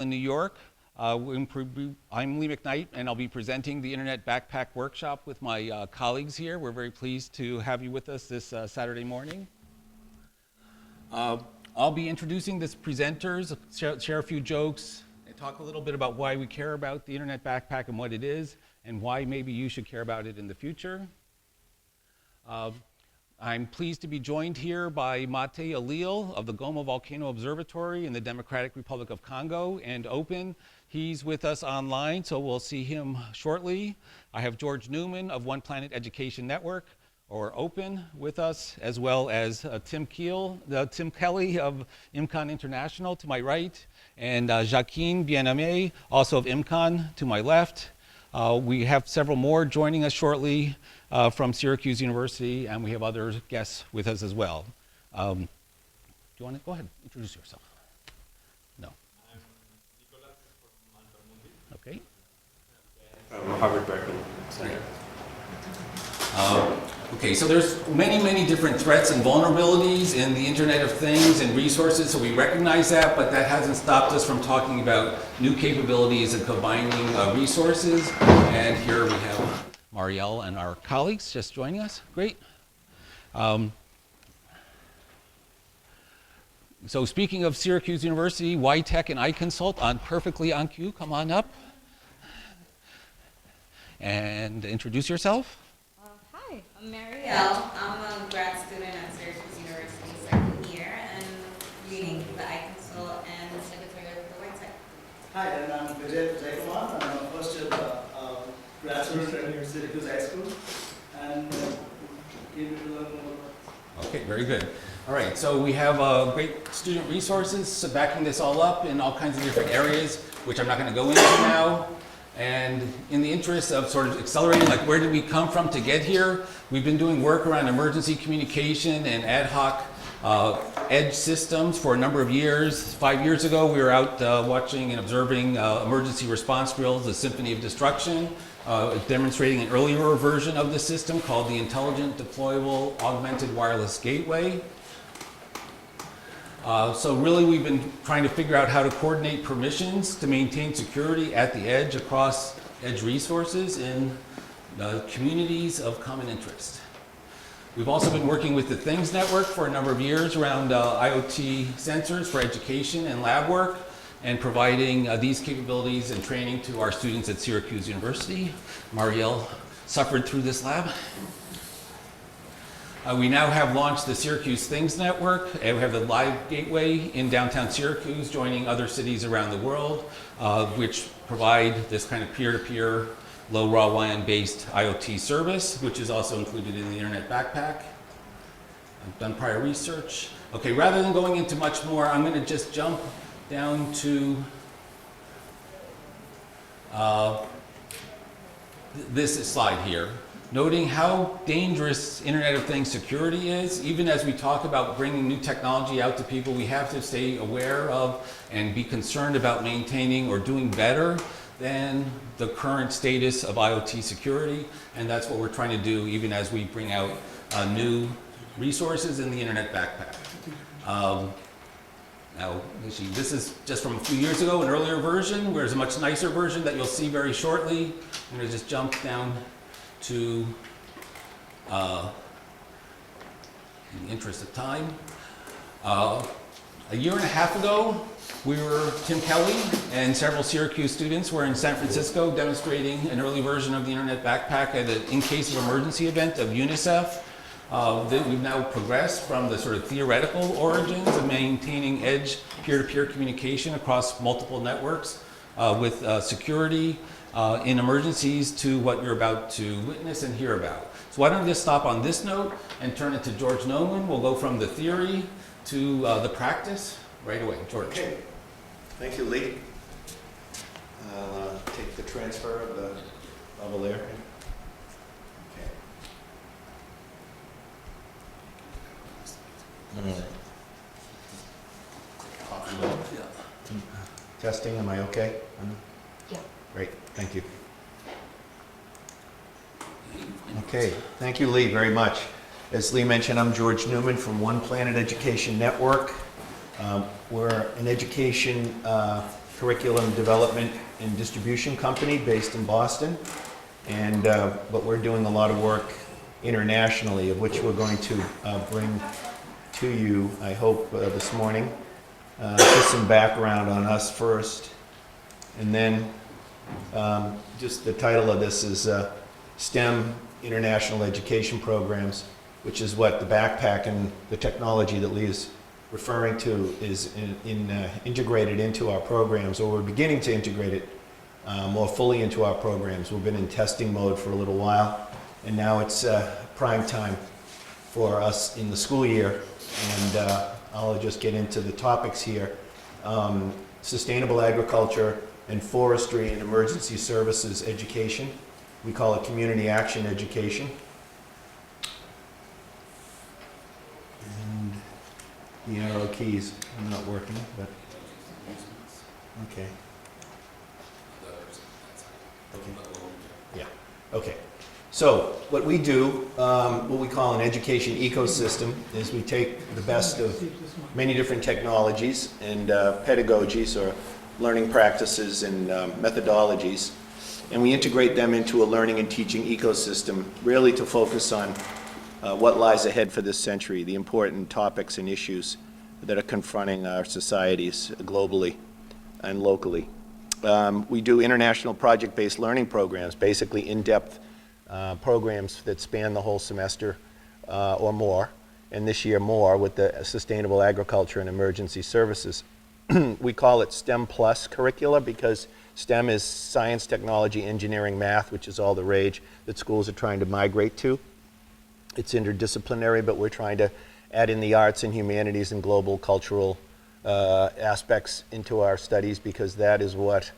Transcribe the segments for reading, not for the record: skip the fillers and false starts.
in New York. I'm Lee McKnight, and I'll be presenting the Internet Backpack Workshop with my colleagues here. We're very pleased to have you with us this Saturday morning. I'll be introducing the presenters, share a few jokes, and talk a little bit about why we care about the Internet Backpack and what it is, and why maybe you should care about it in the future. I'm pleased to be joined here by Mathe Elliel of the Goma Volcano Observatory in the Democratic Republic of Congo, and Open. He's with us online, so we'll see him shortly. I have George Newman of One Planet Education Network, or Open, with us, as well as Tim Kelly of IMCON International to my right, and Jacqueline Bien-Aimé, also of IMCON, to my left. We have several more joining us shortly from Syracuse University, and we have other guests with us as well. Do you want to go ahead, introduce yourself? No. I'm Nicolas from Albermundi. Okay. From Harvard Berkeley Center. Okay, so there's many different threats and vulnerabilities in the Internet of Things and resources, so we recognize that, but that hasn't stopped us from talking about new capabilities and combining resources. And here we have Marielle and our colleagues just joining us. Great. So speaking of Syracuse University, YTech and iConsult on perfectly on cue. Come on up and introduce yourself. Hi, I'm Elliel. I'm a grad student at Syracuse University, second year, and leading the iConsult and secretary of the YTech. Hi, and I'm Goma. I'm a first year grad student at Syracuse High School, and came to learn more. Okay, very good. All right, so we have great student resources backing this all up in all kinds of different areas, which I'm not going to go into now. And in the interest of sort of accelerating, like where did we come from to get here, we've been doing work around emergency communication and ad hoc edge systems for a number of years. 5 years ago, we were out watching and observing emergency response drills, the Symphony of Destruction, demonstrating an earlier version of the system called the Intelligent Deployable Augmented Wireless Gateway. So really we've been trying to figure out how to coordinate permissions to maintain security at the edge across edge resources in communities of common interest. We've also been working with the Things Network for a number of years around IoT sensors for education and lab work, and providing these capabilities and training to our students at Syracuse University. Marielle suffered through this lab. We now have launched the Syracuse Things Network, and we have the live gateway in downtown Syracuse, joining other cities around the world, which provide this kind of peer-to-peer, low raw WAN based IoT service, which is also included in the Internet Backpack. I've done prior research. Okay, rather than going into much more, I'm going to just jump down to this slide here, noting how dangerous Internet of Things security is. Even as we talk about bringing new technology out to people, we have to stay aware of and be concerned about maintaining or doing better than the current status of IoT security. And that's what we're trying to do even as we bring out new resources in the Internet Backpack. Now, this is just from a few years ago, an earlier version. There's a much nicer version that you'll see very shortly. I'm going to just jump down to, in the interest of time, a year and a half ago, Tim Kelly and several Syracuse students were in San Francisco demonstrating an early version of the Internet Backpack at an in case of emergency event of UNICEF. We've now progressed from the sort of theoretical origins of maintaining edge peer-to-peer communication across multiple networks with security in emergencies to what you're about to witness and hear about. So why don't I just stop on this note and turn it to George Newman. We'll go from the theory to the practice right away. George. Okay. Thank you, Lee. I'll take the transfer of the level there. Okay. Testing, am I okay? Yeah. Great, thank you. Okay, thank you, Lee, very much. As Lee mentioned, I'm George Newman from One Planet Education Network. We're an education curriculum development and distribution company based in Boston. And, but we're doing a lot of work internationally, of which we're going to bring to you, I hope, this morning. Just some background on us first. And then just the title of this is STEM International Education Programs, which is what the backpack and the technology that Lee is referring to is integrated into our programs, or we're beginning to integrate it more fully into our programs. We've been in testing mode for a little while, and now it's prime time for us in the school year. And I'll just get into the topics here. Sustainable agriculture and forestry and emergency services education. We call it community action education. And the arrow keys are not working, but okay. Yeah, okay. So what we do, what we call an education ecosystem, is we take the best of many different technologies and pedagogies or learning practices and methodologies, and we integrate them into a learning and teaching ecosystem, really to focus on what lies ahead for this century, the important topics and issues that are confronting our societies globally and locally. We do international project-based learning programs, basically in-depth programs that span the whole semester or more, and this year more with the sustainable agriculture and emergency services. We call it STEM Plus curricula because STEM is science, technology, engineering, math, which is all the rage that schools are trying to migrate to. It's interdisciplinary, but we're trying to add in the arts and humanities and global cultural aspects into our studies, because that is what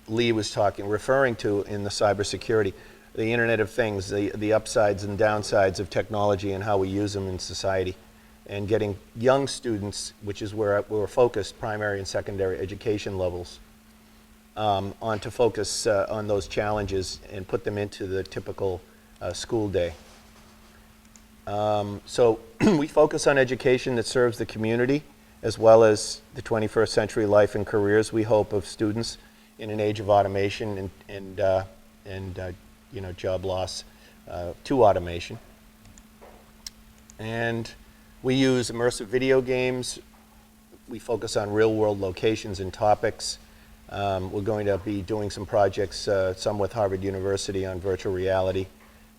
Lee was referring to in the cybersecurity, the Internet of Things, the upsides and downsides of technology and how we use them in society, and getting young students, which is where we're focused, primary and secondary education levels, on to focus on those challenges and put them into the typical school day. So we focus on education that serves the community as well as the 21st century life and careers, we hope, of students in an age of automation and you know, job loss to automation. And we use immersive video games. We focus on real-world locations and topics. We're going to be doing some projects, some with Harvard University on virtual reality,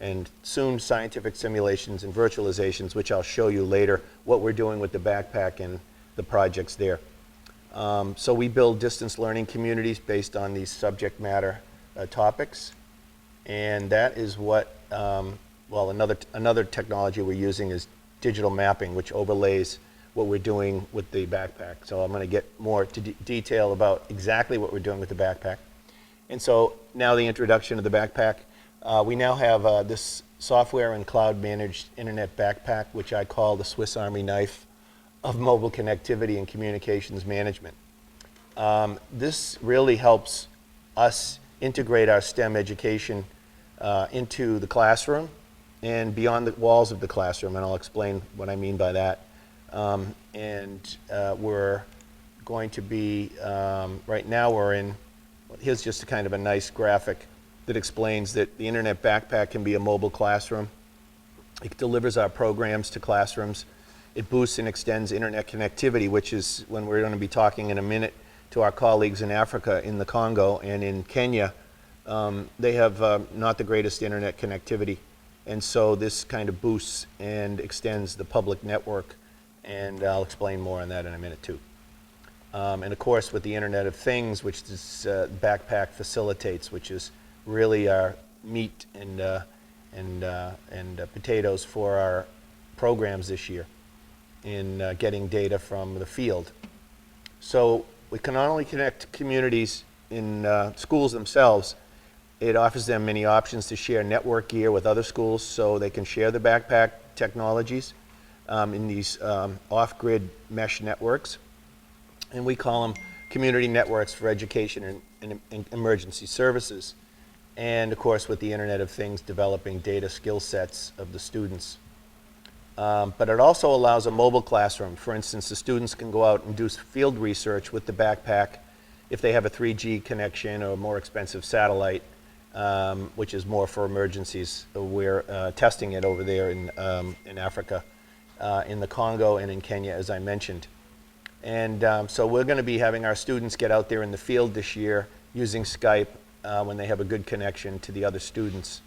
and soon scientific simulations and virtualizations, which I'll show you later what we're doing with the backpack and the projects there. So we build distance learning communities based on these subject matter topics, and that is what, well, another technology we're using is digital mapping, which overlays what we're doing with the backpack. So I'm going to get more to detail about exactly what we're doing with the backpack. And so now the introduction of the backpack. We now have this software and cloud managed internet backpack, which I call the Swiss Army knife of mobile connectivity and communications management. This really helps us integrate our STEM education into the classroom and beyond the walls of the classroom, and I'll explain what I mean by that. We're going to be, right now we're in, here's just a kind of a nice graphic that explains that the internet backpack can be a mobile classroom. It delivers our programs to classrooms. It boosts and extends internet connectivity, which is when we're going to be talking in a minute to our colleagues in Africa, in the Congo, and in Kenya. They have not the greatest internet connectivity. And so this kind of boosts and extends the public network. And I'll explain more on that in a minute too. And of course, with the Internet of Things, which this backpack facilitates, which is really our meat and potatoes for our programs this year in getting data from the field. So we can not only connect communities in schools themselves, it offers them many options to share network gear with other schools so they can share the backpack technologies in these off-grid mesh networks. And we call them community networks for education and emergency services. And of course, with the Internet of Things, developing data skill sets of the students. But it also allows a mobile classroom. For instance, the students can go out and do field research with the backpack if they have a 3G connection or a more expensive satellite, which is more for emergencies. We're testing it over there in Africa, in the Congo and in Kenya, as I mentioned. And so we're going to be having our students get out there in the field this year using Skype when they have a good connection to the other students.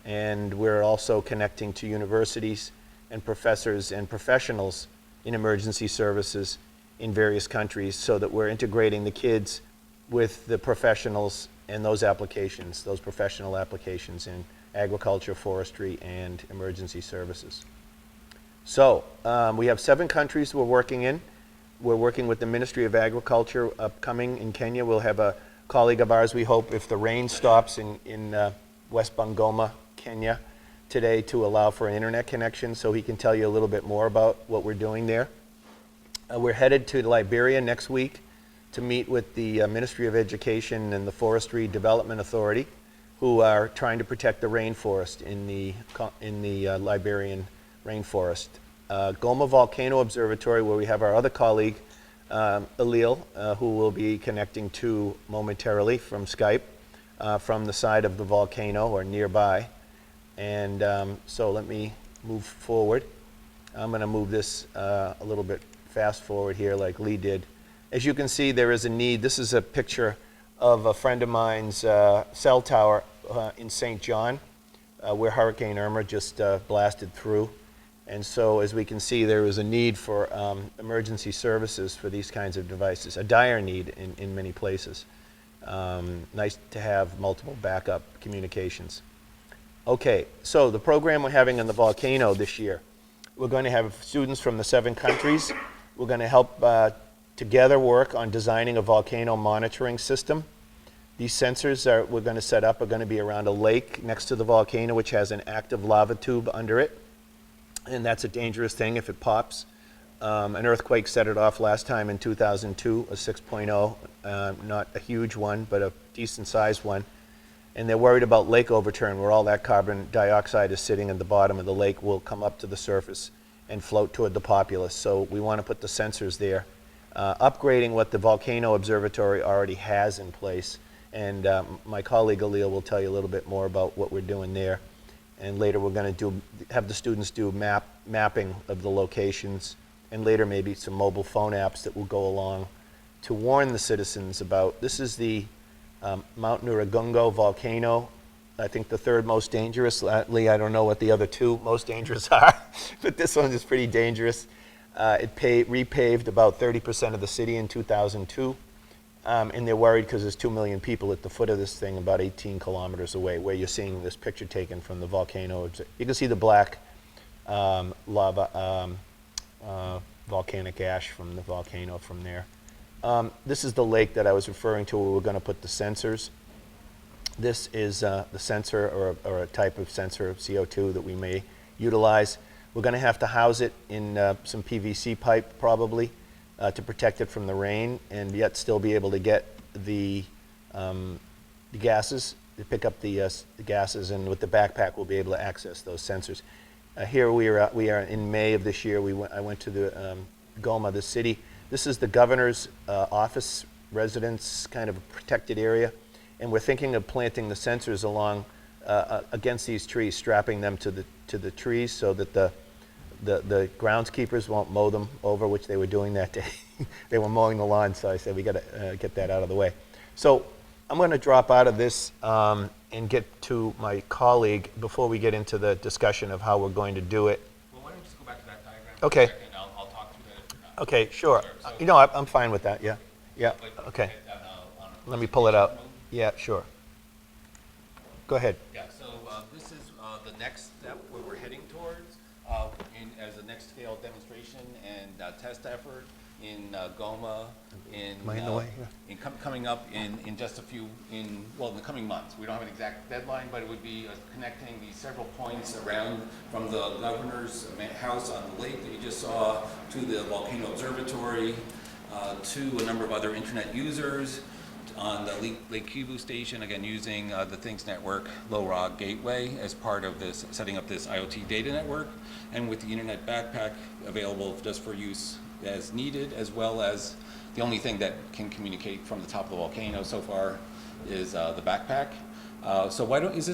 And we're also connecting to universities and professors and professionals in emergency services in various countries so that we're integrating the kids with the professionals and those applications, those professional applications in agriculture, forestry, and emergency services. So we have 7 countries we're working in. We're working with the Ministry of Agriculture upcoming in Kenya. We'll have a colleague of ours, we hope, if the rain stops in West Bungoma, Kenya, today to allow for an internet connection so he can tell you a little bit more about what we're doing there. We're headed to Liberia next week to meet with the Ministry of Education and the Forestry Development Authority, who are trying to protect the rainforest in the Liberian rainforest. Goma Volcano Observatory, where we have our other colleague, Elliel, who will be connecting to momentarily from Skype, from the side of the volcano or nearby. And so let me move forward. I'm going to move this a little bit fast forward here like Lee did. As you can see, there is a need. This is a picture of a friend of mine's cell tower in St. John, where Hurricane Irma just blasted through. And so, as we can see, there is a need for emergency services for these kinds of devices, a dire need in many places. Nice to have multiple backup communications. Okay, so the program we're having on the volcano this year, we're going to have students from the 7 countries. We're going to help together work on designing a volcano monitoring system. These sensors we're going to set up are going to be around a lake next to the volcano, which has an active lava tube under it. And that's a dangerous thing if it pops. An earthquake set it off last time in 2002, a 6.0, not a huge one, but a decent sized one. And they're worried about lake overturn, where all that carbon dioxide is sitting at the bottom of the lake will come up to the surface and float toward the populace. So we want to put the sensors there, upgrading what the Volcano Observatory already has in place. And my colleague Elliel will tell you a little bit more about what we're doing there. And later we're going to have the students do mapping of the locations, and later maybe some mobile phone apps that will go along to warn the citizens about. This is the Mount Nyiragongo volcano, I think the 3rd most dangerous. Lee, I don't know what the other 2 most dangerous are, but this one is pretty dangerous. It repaved about 30% of the city in 2002. And they're worried because there's 2 million people at the foot of this thing about 18 kilometers away, where you're seeing this picture taken from the volcano. You can see the black lava, volcanic ash from the volcano from there. This is the lake that I was referring to where we're going to put the sensors. This is the sensor or a type of sensor of CO2 that we may utilize. We're going to have to house it in some PVC pipe probably. To protect it from the rain, and yet still be able to get the gases, to pick up the gases, and with the backpack we'll be able to access those sensors. Here we are in May of this year. I went to the Goma, the city. This is the governor's office residence, kind of a protected area, and we're thinking of planting the sensors along against these trees, strapping them to the trees so that the groundskeepers won't mow them over, which they were doing that day. They were mowing the lawn, so I said we got to get that out of the way. So I'm going to drop out of this and get to my colleague before we get into the discussion of how we're going to do it. Well, why don't you just go back to that diagram Okay. for a second, I'll talk through that. Okay, sure. So- You know, I'm fine with that, yeah. Yeah, okay. Hit that, on a Let me pull it out. presentation mode. Yeah, sure. Go ahead. Yeah, so this is the next step where we're heading towards as the next scale demonstration and test effort in Goma in, Am I in the way? Yeah. coming up in just a few, in the coming months. We don't have an exact deadline, but it would be connecting these several points around from the governor's house on the lake that you just saw to the Volcano Observatory, to a number of other internet users, on the Lake Kivu station, again using the Things Network LoRa gateway as part of this, setting up this IoT data network, and with the internet backpack available just for use as needed, as well as the only thing that can communicate from the top of the volcano so far is the backpack. So why don't, is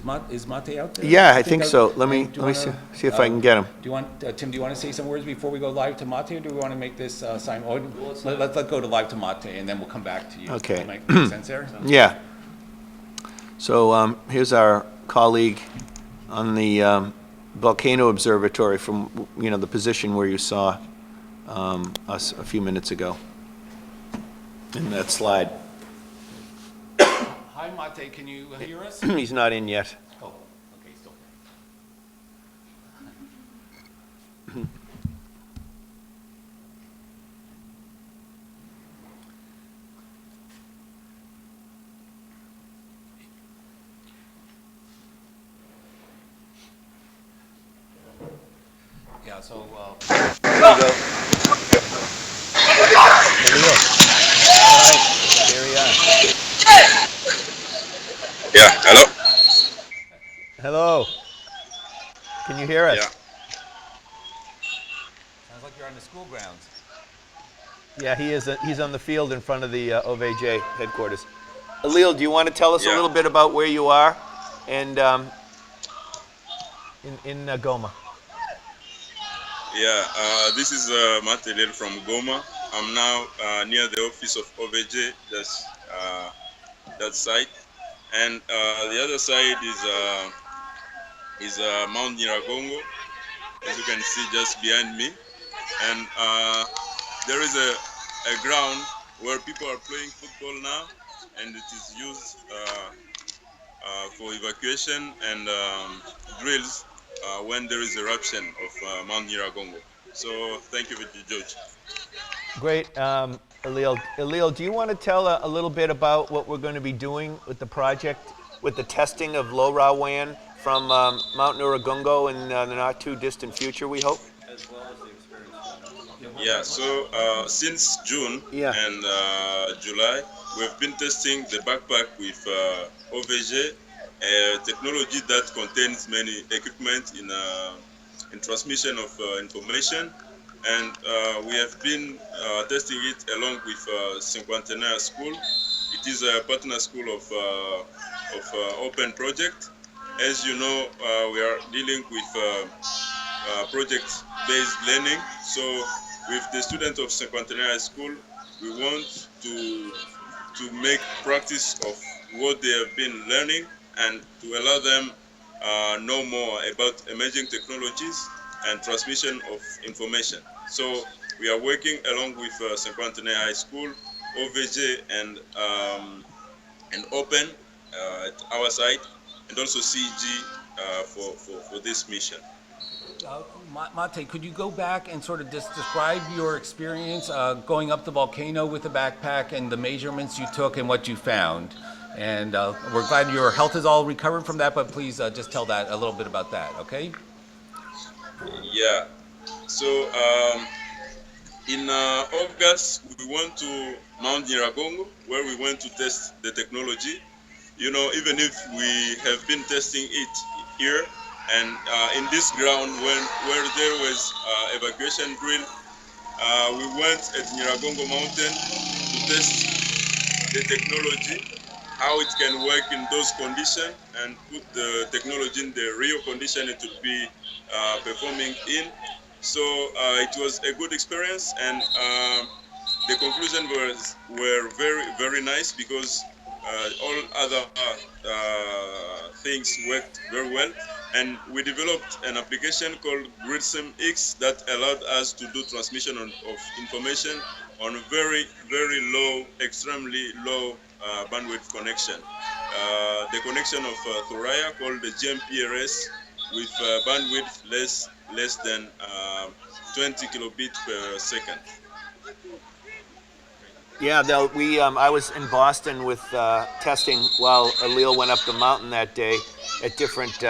Mathe out there? Yeah, I think so. Let me Do you see, wanna, see if I can get him. Do you want, Tim, do you want to say some words before we go live to Mathe, or do we want to make this sign? Oh, let's go to live to Mathe, and then we'll come back to you. Okay. That make sense there? Yeah. So here's our colleague on the Volcano Observatory from, the position where you saw us a few minutes ago in that slide. Hi, Mathe, can you hear us? He's not in yet. Oh, okay, still. Yeah, so, There you go. Elliel. All right, here we are. Yeah, hello? Hello. Can you hear us? Yeah. sounds like you're on the school grounds. Yeah, he is. He's on the field in front of the OVJ headquarters. Elliel, do you want to tell us a Yeah. little bit about where you are and in Goma? Yeah, this is Mathe Elliel from Goma. I'm now near the office of OVJ, that's that site. And the other side is Mount Nyiragongo, as you can see just behind me. And there is a ground where people are playing football now, and it is used for evacuation and drills when there is eruption of Mount Nyiragongo. So thank you, George. Great, Elliel. Elliel, do you want to tell a little bit about what we're going to be doing with the project, with the testing of LoRaWAN from Mount Nyiragongo in the not too distant future, we hope? Yeah, so since June Yeah. and July, we've been testing the backpack with OVJ, a technology that contains many equipment in transmission of information. And we have been testing it along with Cinquantenaire School. It is a partner school of Open Project. As you know, we are dealing with project-based learning. So with the students of Cinquantenaire School, we want to make practice of what they have been learning and to allow them know more about emerging technologies and transmission of information. So we are working along with Cinquantenaire High School, OVJ, and Open at our site, and also CG for this mission. Mathe, could you go back and sort of just describe your experience going up the volcano with the backpack and the measurements you took and what you found? And we're glad your health is all recovered from that, but please just tell that a little bit about that, okay? Yeah. So in August, we went to Mount Nyiragongo, where we went to test the technology. You know, even if we have been testing it here, and in this ground, where there was evacuation drill, we went at Nyiragongo Mountain to test the technology, how it can work in those conditions, and put the technology in the real condition it would be performing in. So it was a good experience, and the conclusion were very, very nice, because all other things worked very well. And we developed an application called GridSimX that allowed us to do transmission of information on a very, very low, extremely low bandwidth connection. The connection of Thoraya, called the GMPRS, with bandwidth less than 20 kilobit per second. Yeah, I was in Boston with testing while Elliel went up the mountain that day at different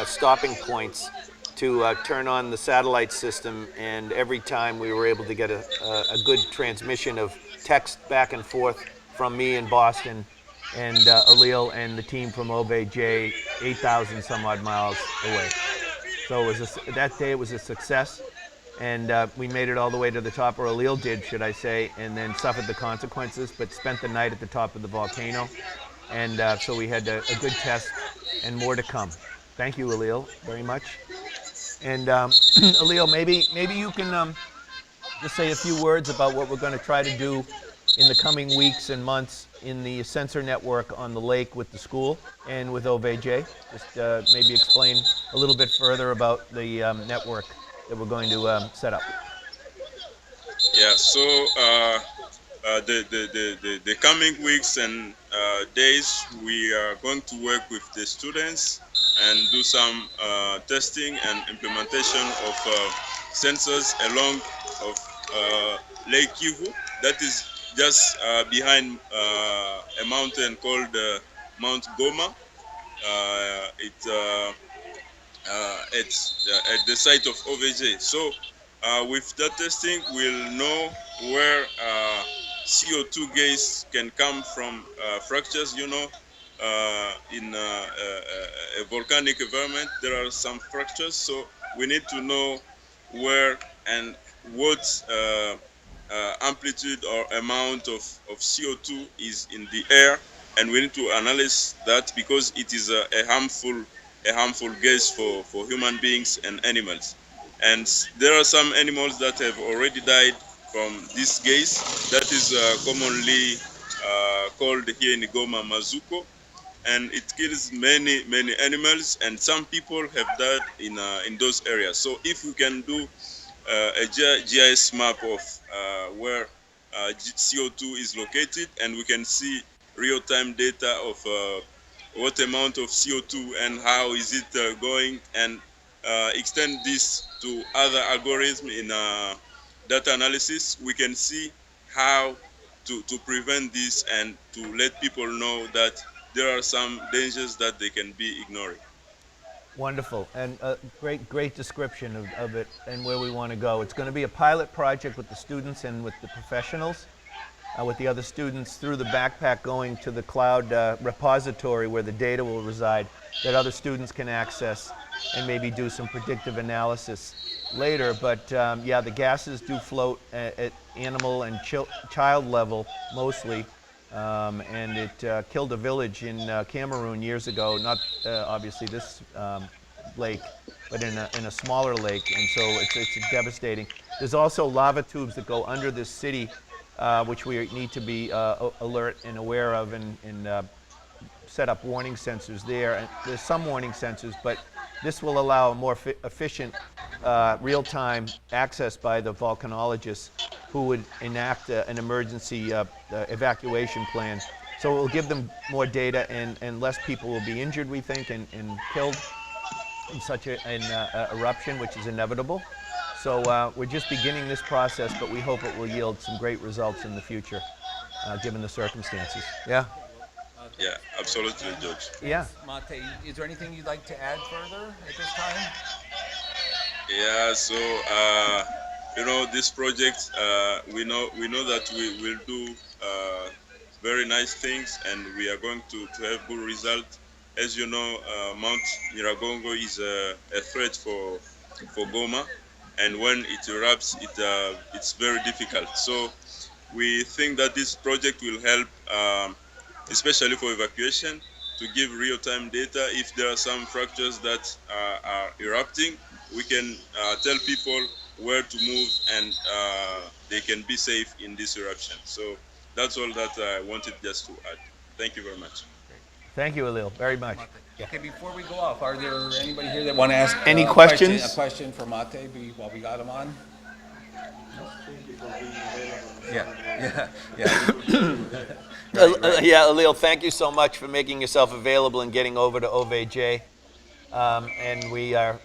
stopping points to turn on the satellite system, and every time we were able to get a good transmission of text back and forth from me in Boston and Elliel and the team from OVJ 8,000 some odd miles away. So that day it was a success, And we made it all the way to the top, or Elliel did, should I say, and then suffered the consequences, but spent the night at the top of the volcano. And so we had a good test and more to come. Thank you, Elliel, very much. And Elliel, maybe you can just say a few words about what we're going to try to do in the coming weeks and months in the sensor network on the lake with the school and with OVJ. Just maybe explain a little bit further about the network that we're going to set up. Yeah, so the coming weeks and days, we are going to work with the students and do some testing and implementation of sensors along of Lake Kivu. That is just behind a mountain called Mount Goma. It's at the site of OVJ. So with that testing, we'll know where CO2 gas can come from fractures. You know, in a volcanic environment, there are some fractures. So we need to know where and what amplitude or amount of CO2 is in the air, and we need to analyze that because it is a harmful gas for human beings and animals. And there are some animals that have already died from this gas that is commonly called here in Goma Mazuko, and it kills many animals, and some people have died in those areas. So if we can do a GIS map of where CO2 is located, and we can see real-time data of what amount of CO2 and how is it going, and extend this to other algorithms in data analysis, we can see how to prevent this and to let people know that there are some dangers that they can be ignoring. Wonderful, and a great description of it and where we want to go. It's going to be a pilot project with the students and with the professionals, with the other students through the backpack going to the cloud repository where the data will reside that other students can access and maybe do some predictive analysis later. But yeah, the gases do float at animal and child level mostly. And it killed a village in Cameroon years ago, not obviously this lake, but in a smaller lake, and so it's devastating. There's also lava tubes that go under this city, which we need to be alert and aware of, and set up warning sensors there. And there's some warning sensors, but this will allow a more efficient real-time access by the volcanologists who would enact an emergency evacuation plan. So it will give them more data, and less people will be injured, we think, and killed in such an eruption, which is inevitable. So we're just beginning this process, but we hope it will yield some great results in the future, given the circumstances. Yeah? Yeah, absolutely, George. Yeah. Mathe, is there anything you'd like to add further at this time? Yeah, so you know, this project, we know that we will do very nice things, and we are going to have good results. As you know, Mount Nyiragongo is a threat for Goma, and when it erupts, it's very difficult. So we think that this project will help, especially for evacuation, to give real-time data. If there are some fractures that are erupting, we can tell people where to move, and they can be safe in this eruption. So that's all that I wanted just to add. Thank you very much. Thank you, Elliel, very much. Yeah. Okay, before we go off, are there anybody here that want to ask Any a questions? A question for Mathe while we got him on? Yeah. Yeah, Elliel, thank you so much for making yourself available and getting over to OVJ. And we are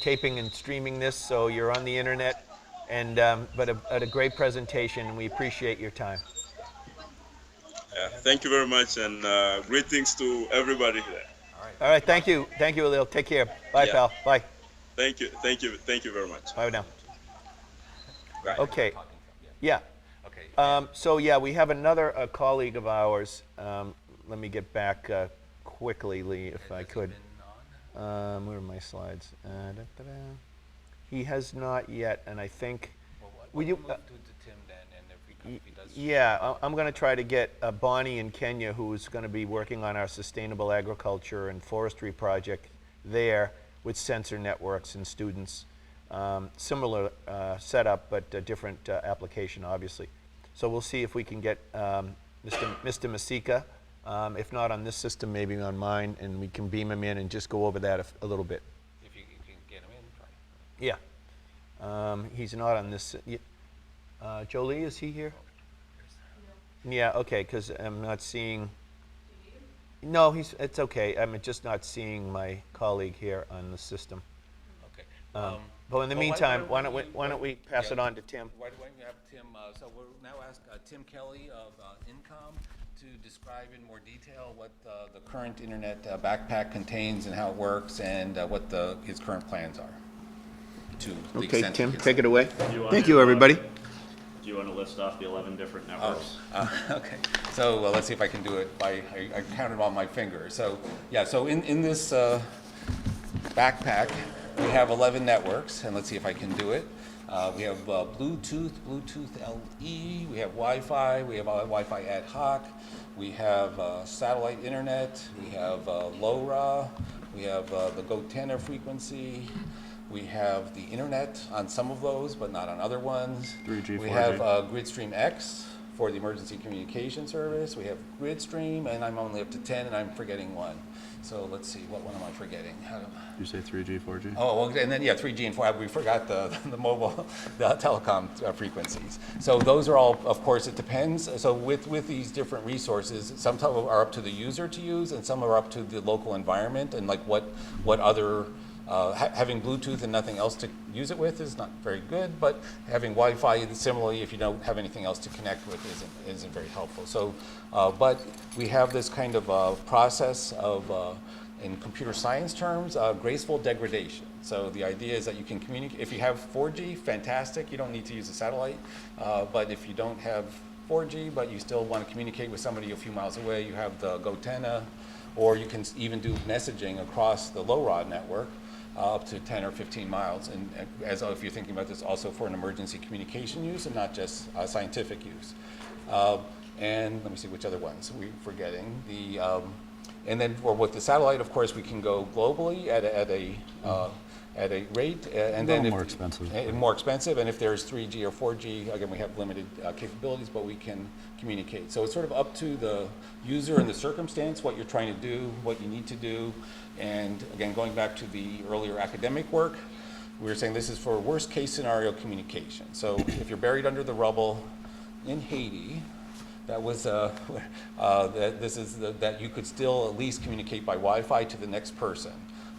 taping and streaming this, so you're on the internet. And but a great presentation, and we appreciate your time. Thank you very much, and greetings to everybody here. All right, thank you, Elliel. Take care. Bye, Yeah. pal. Bye. Thank you very much. Bye now. Bye. Okay. Yeah. Okay. So yeah, we have another colleague of ours. Let me get back quickly, Lee, if I could. Where are my slides? He has not yet, and I think, We'll will you, move to Tim then, and if he does. yeah, I'm going to try to get Bonnie in Kenya, who's going to be working on our sustainable agriculture and forestry project there with sensor networks and students. Similar setup, but a different application, obviously. So we'll see if we can get Mr. Masika, if not on this system, maybe on mine, and we can beam him in and just go over that a little bit. If you can get him in, try. Yeah. He's not on this. Jolie, is he here? Yeah, okay, because I'm not seeing. No, it's okay. I'm just not seeing my colleague here on the system. Okay. But in the meantime, why don't we pass it on to Tim? Why don't you have Tim, so we'll now ask Tim Kelly of Incom to describe in more detail what the current internet backpack contains and how it works and what his current plans are. Okay, Tim, take it away. Thank you, everybody. Do you want to list off the 11 different networks? Okay. So let's see if I can do it I counted on my fingers. So yeah, so in this backpack, we have 11 networks, and let's see if I can do it. We have Bluetooth LE, we have Wi-Fi, we have Wi-Fi ad hoc, we have satellite internet, we have LoRa, we have the GoTenna frequency, we have the internet on some of those, but not on other ones. 3G, we 4G. have Gridstream X for the emergency communication service. We have Gridstream, and I'm only up to 10, and I'm forgetting one. So let's see, what one am I forgetting? You say 3G, 4G? Oh, well, and then, yeah, 3G and 4G. We forgot the mobile, the telecom frequencies. So those are all, of course, it depends. So with these different resources, some are up to the user to use, and some are up to the local environment, and like what other, having Bluetooth and nothing else to use it with is not very good, but having Wi-Fi, similarly, if you don't have anything else to connect with, isn't very helpful. So, but we have this kind of process of, in computer science terms, graceful degradation. So the idea is that you can communicate. If you have 4G, fantastic. You don't need to use a satellite. But if you don't have 4G, but you still want to communicate with somebody a few miles away, you have the GoTenna, or you can even do messaging across the low-rod network up to 10 or 15 miles. And as if you're thinking about this also for an emergency communication use and not just scientific use. And let me see which other ones we're forgetting. And then with the satellite, of course, we can go globally at a rate, and then more expensive. More expensive. And if there's 3G or 4G, again, we have limited capabilities, but we can communicate. So it's sort of up to the user and the circumstance, what you're trying to do, what you need to do. And again, going back to the earlier academic work, we were saying this is for worst case scenario communication. So if you're buried under the rubble in Haiti, that was that you could still at least communicate by Wi-Fi to the next person,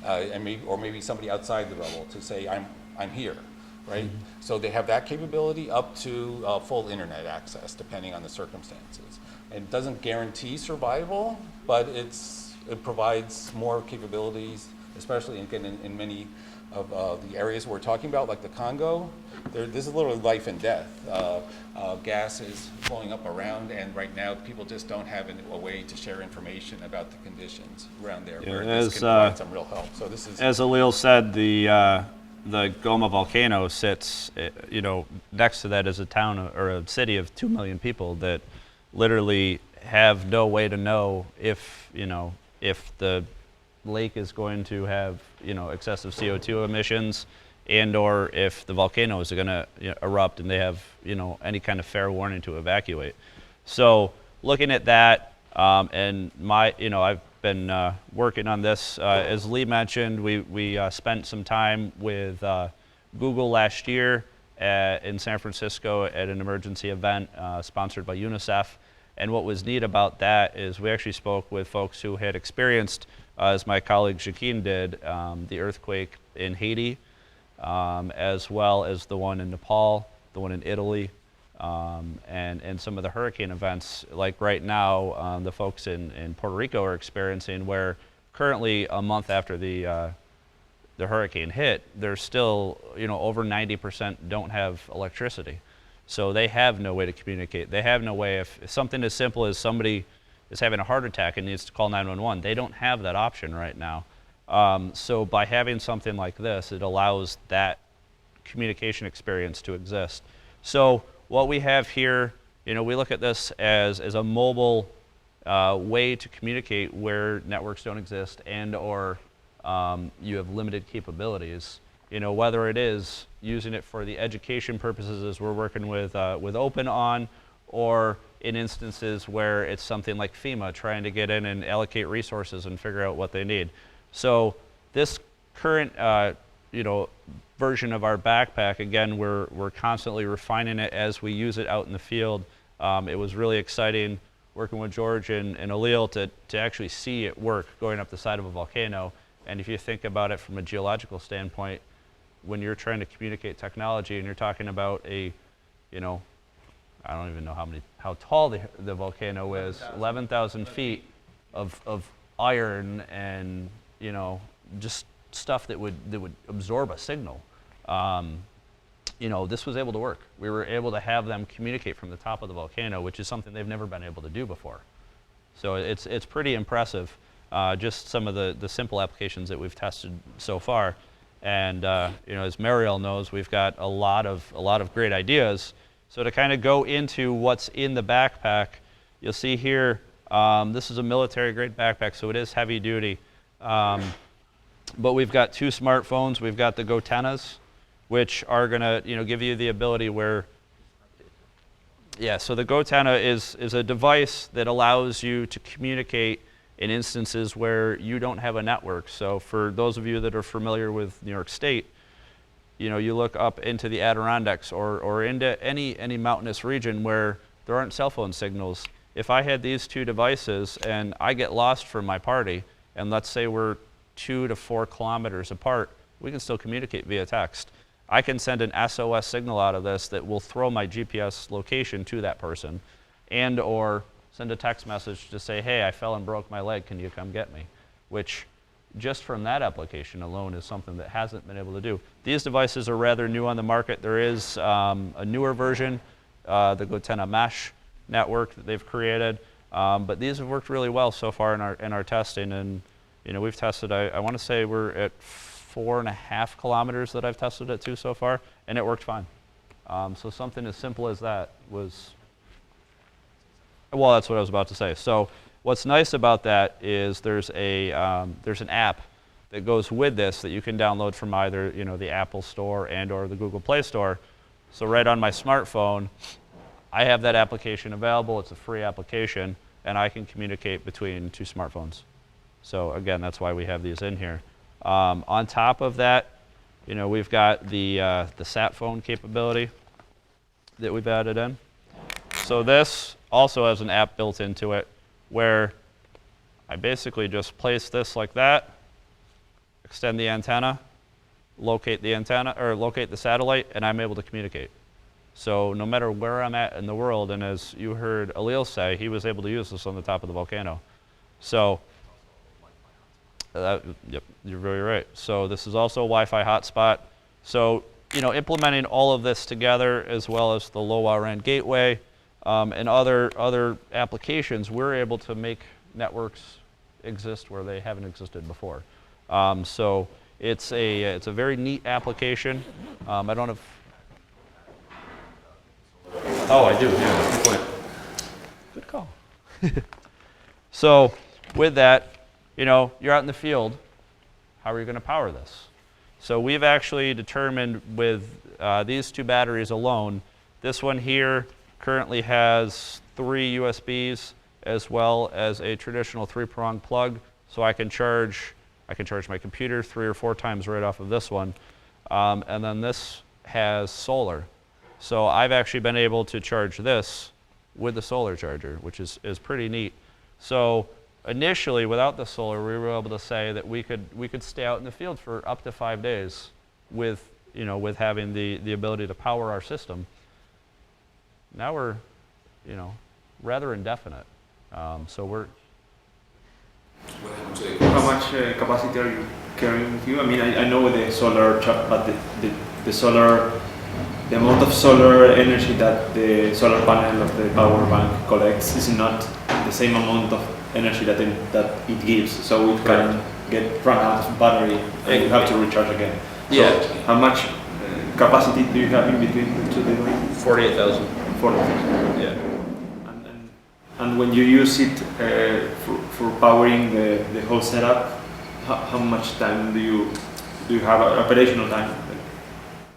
and maybe somebody outside the rubble to say I'm here, right? Mm-hmm. So they have that capability up to full internet access, depending on the circumstances. And it doesn't guarantee survival, but it provides more capabilities, especially again in many of the areas we're talking about, like the Congo. This is literally life and death. Gas is flowing up around, and right now people just don't have a way to share information about the conditions around there. Yeah, where this can provide some real help. So this is, as Elliel said, the Goma volcano sits, next to that is a town or a city of 2 million people that literally have no way to know if the lake is going to have excessive CO2 emissions, and or if the volcano is going to erupt and they have any kind of fair warning to evacuate. So looking at that, and I've been working on this. As Lee mentioned, we spent some time with Google last year in San Francisco at an emergency event sponsored by UNICEF. And what was neat about that is we actually spoke with folks who had experienced, as my colleague Joaquin did, the earthquake in Haiti, as well as the one in Nepal, the one in Italy, and some of the hurricane events, like right now, the folks in Puerto Rico are experiencing, where currently a month after the hurricane hit, there's still, over 90% don't have electricity. So they have no way to communicate. They have no way, if something as simple as somebody is having a heart attack and needs to call 911, they don't have that option right now. So by having something like this, it allows that communication experience to exist. So what we have here, we look at this as a mobile way to communicate where networks don't exist and or you have limited capabilities. Whether it is using it for the education purposes as we're working with Open on, or in instances where it's something like FEMA trying to get in and allocate resources and figure out what they need. So this current version of our backpack, again, we're constantly refining it as we use it out in the field. It was really exciting working with George and Elliel to actually see it work going up the side of a volcano. And if you think about it from a geological standpoint, when you're trying to communicate technology and you're talking about I don't even know how tall the volcano is, 11,000 feet of iron and just stuff that would absorb a signal. This was able to work. We were able to have them communicate from the top of the volcano, which is something they've never been able to do before. So it's pretty impressive, just some of the simple applications that we've tested so far. And as Mariel knows, we've got a lot of great ideas. So to kind of go into what's in the backpack, you'll see here, this is a military-grade backpack, so it is heavy duty. But we've got 2 smartphones. We've got the Gotennas, which are going to give you the ability where, so the Gotenna is a device that allows you to communicate in instances where you don't have a network. So for those of you that are familiar with New York State, you look up into the Adirondacks or into any mountainous region where there aren't cell phone signals. If I had these 2 devices and I get lost from my party, and let's say we're 2 to 4 kilometers apart, we can still communicate via text. I can send an SOS signal out of this that will throw my GPS location to that person, and or send a text message to say, hey, I fell and broke my leg, can you come get me? Which, just from that application alone, is something that hasn't been able to do. These devices are rather new on the market. There is a newer version, the Gotenna Mesh network that they've created, but these have worked really well so far in our testing. And we've tested, I want to say we're at 4.5 kilometers that I've tested it to so far, and it worked fine. So something as simple as that was, well, that's what I was about to say. So what's nice about that is there's an app that goes with this that you can download from either the Apple Store and or the Google Play Store. So right on my smartphone, I have that application available. It's a free application, and I can communicate between 2 smartphones. So again, that's why we have these in here. On top of that, we've got the sat phone capability that we've added in. So this also has an app built into it where I basically just place this like that, extend the antenna, locate the satellite, and I'm able to communicate. So no matter where I'm at in the world, and as you heard Elliel say, he was able to use this on the top of the volcano. So, yep, you're very right. So this is also a Wi-Fi hotspot. So, implementing all of this together, as well as the LoRaWAN gateway, and other applications, we're able to make networks exist where they haven't existed before. So it's a very neat application. I don't have. Oh, I do. Yeah. Good point. Good call. So with that, you're out in the field. How are you going to power this? So we've actually determined with these 2 batteries alone. This one here currently has 3 USBs as well as a traditional 3-prong plug, so I can charge my computer 3 or 4 times right off of this one. And then this has solar. So I've actually been able to charge this with the solar charger, which is pretty neat. So initially, without the solar, we were able to say that we could stay out in the field for up to 5 days with having the ability to power our system. Now we're, rather indefinite. So we're. How much capacity are you carrying with you? I mean, I know the solar, but the amount of solar energy that the solar panel of the power bank collects is not the same amount of energy that it gives. So it can run out of battery and you have to recharge again. So how much capacity do you have in between the two devices? 48,000. 40,000. Yeah. And when you use it for powering the whole setup, how much time do you have operational time?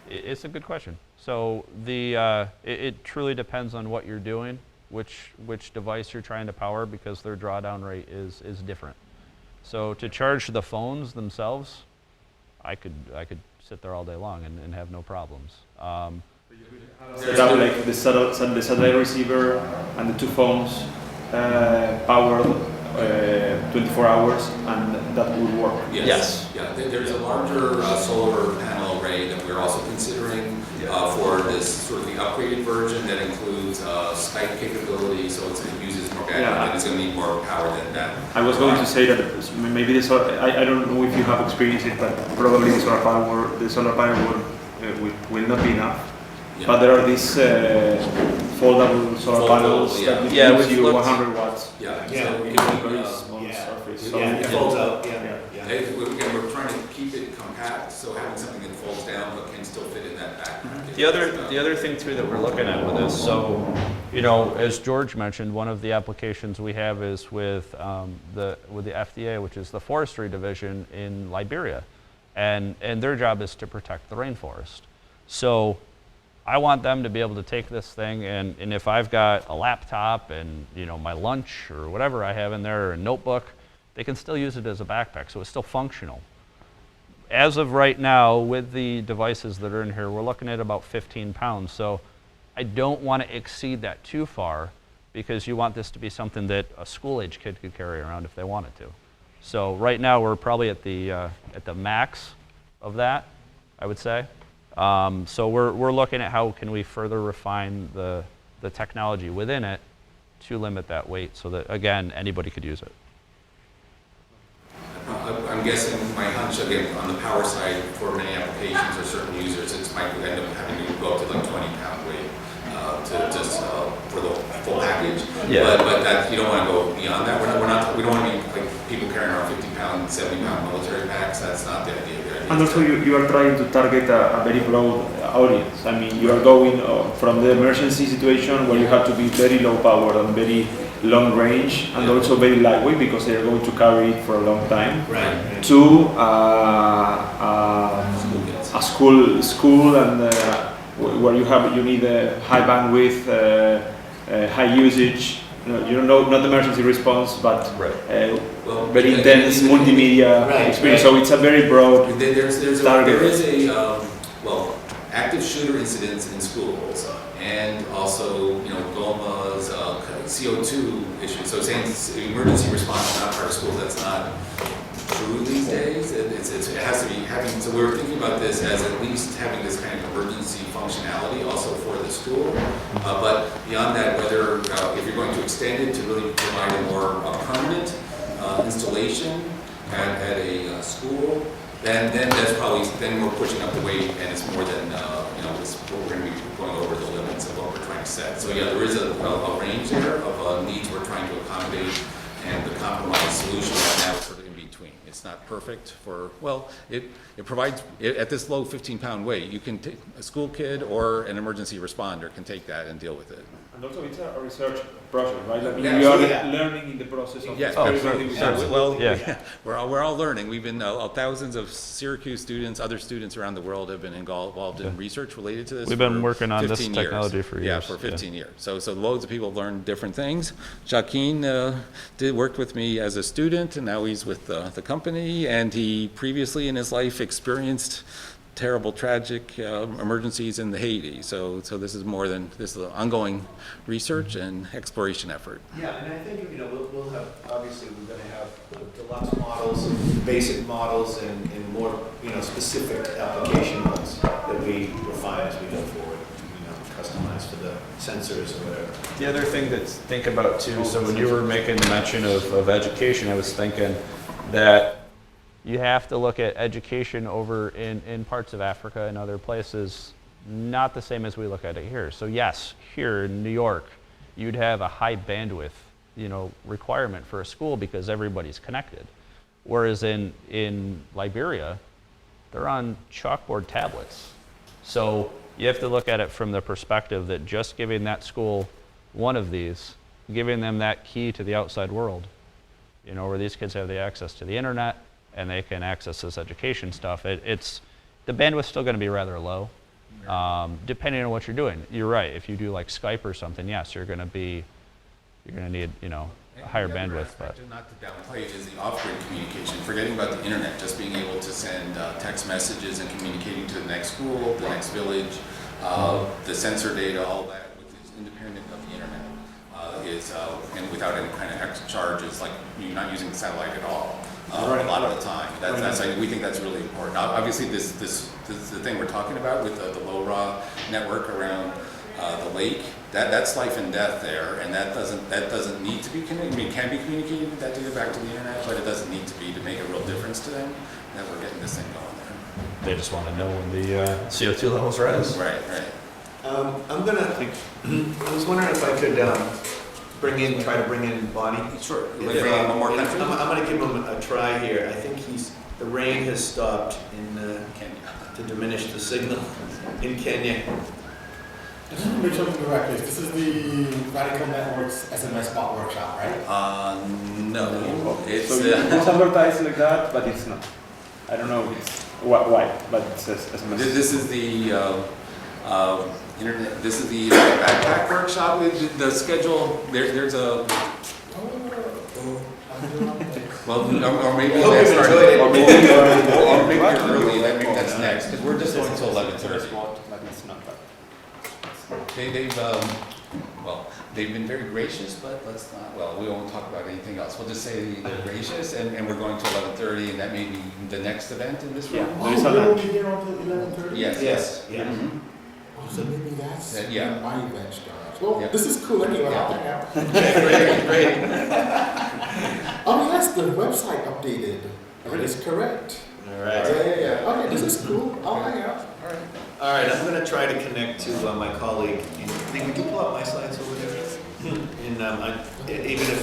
It's a good question. So it truly depends on what you're doing, which device you're trying to power, because their drawdown rate is different. So to charge the phones themselves, I could sit there all day long and have no problems. Set up like the satellite receiver and the two phones powered 24 hours, and that would work. Yes. Yeah, there's a larger solar panel array that we're also considering for this sort of the upgraded version that includes Skype capability, so it uses more bandwidth and it's going to need more power than that. I was going to say that maybe the solar, I don't know if you have experienced it, but probably the solar power will not be enough. Yeah. But there are these foldable solar panels that gives you 100 watts. Yeah, Yeah. so we It's a can, very small surface. So Yeah, it folds out, yeah. again, we're trying to keep it compact, so having something that folds down but can still fit in that back package. The other thing too that we're looking at with this, so as George mentioned, one of the applications we have is with the FDA, which is the forestry division in Liberia, and their job is to protect the rainforest. So I want them to be able to take this thing, and if I've got a laptop and my lunch or whatever I have in there, or a notebook, they can still use it as a backpack, so it's still functional. As of right now, with the devices that are in here, we're looking at about 15 pounds. So I don't want to exceed that too far, because you want this to be something that a school-age kid could carry around if they wanted to. So right now we're probably at the max of that, I would say. So we're looking at how can we further refine the technology within it to limit that weight, so that again anybody could use it. I'm guessing, my hunch again on the power side for many applications or certain users, it might end up having to go up to like 20-pound weight for the full package. Yeah. But that you don't want to go beyond that. We don't want to be like people carrying around 50-pound, 70-pound military packs. That's not the idea. And also you are trying to target a very broad audience. I mean, you are going from the emergency situation where you have to be very low power and very long range, and also very lightweight because they are going to carry it for a long time, Right. to a school and where you need a high bandwidth, high usage, not emergency response, but very intense multimedia experience. So it's a very broad target. There is a active shooter incidents in schools, and also Goma's CO2 issue. So saying emergency response is not part of school, that's not true these days. It has to be having. So we were thinking about this as at least having this kind of emergency functionality also for the school. But beyond that, whether if you're going to extend it to really provide a more permanent installation at a school, then that's probably then we're pushing up the weight, and it's more than we're going to be going over the limits of what we're trying to set. So yeah, there is a range there of needs we're trying to accommodate, and the compromise solution right now is sort of in between. It's not perfect for, it provides, at this low 15-pound weight, you can take a school kid or an emergency responder can take that and deal with it. And also it's a research project, right? I mean, Yeah, you are yeah. learning in the process of Yes, experimenting with it. we're all learning. We've been thousands of Syracuse students, other students around the world have been involved in research related to this. We've been for working on this 15 years. technology for years. Yeah, for 15 years. So loads of people have learned different things. Joaquin worked with me as a student, and now he's with the company. And he previously in his life experienced terrible, tragic emergencies in the Haiti. So this is more than this is an ongoing research and exploration effort. Yeah, and I think we'll have, obviously we're going to have the deluxe models, basic models, and more specific application ones that we refine as we go forward. Customized for the sensors or whatever. The other thing to think about too, so when you were making mention of education, I was thinking that you have to look at education over in parts of Africa and other places, not the same as we look at it here. So yes, here in New York, you'd have a high bandwidth, requirement for a school because everybody's connected. Whereas in Liberia, they're on chalkboard tablets. So you have to look at it from the perspective that just giving that school one of these, giving them that key to the outside world, you know, where these kids have the access to the internet and they can access this education stuff. It's the bandwidth's still going to be rather low, depending on what you're doing. You're right. If you do like Skype or something, yes, you're going to need, you know, a higher bandwidth. But not to downplay it is the off-grid communication. Forgetting about the internet, just being able to send text messages and communicating to the next school, the next village, the sensor data, all that, which is independent of the internet, and without any kind of extra charges, like you're not using the satellite at all. A lot of the time, we think that's really important. Obviously, this the thing we're talking about with the LoRa network around the lake. That's life and death there, and that doesn't need to be communicated. I mean, it can be communicated with that data back to the internet, but it doesn't need to be to make a real difference to them that we're getting this thing going there. they just want to know when the CO2 levels rise. Right. I was wondering if I could try to bring in Bonnie. Sure. If, Bring in one more country? I'm going to give him a try here. I think the rain has stopped Kenya. to diminish the signal in Kenya. If I remember something correctly, this is the Radical Networks SMS bot workshop, right? No. It's It's advertised like that, but it's not. I don't know why, but it says SMS. This is the internet. This is the backpack workshop. The schedule. There's a. Well, or maybe Hope that's you've enjoyed it. or maybe you're early. Maybe that's next because we're just going until 11:30. But it's not that. They've been very gracious, but let's not. Well, we won't talk about anything else. We'll just say they're gracious, and we're going to 11:30, and that may be the next event in this room. There is a Oh, we'll lunch. be here until 11:30? Yes. Yeah. Mhm. Oh, so maybe that's Yeah. when my event starts. Well, Yeah. this is cool anyway, Yeah. I'll hang out. Great. Oh yes, the website updated. It's correct. All right. Yeah. Okay, this is cool. I'll hang out. All right, I'm going to try to connect to my colleague. Nick, would you pull up my slides over there? Even if,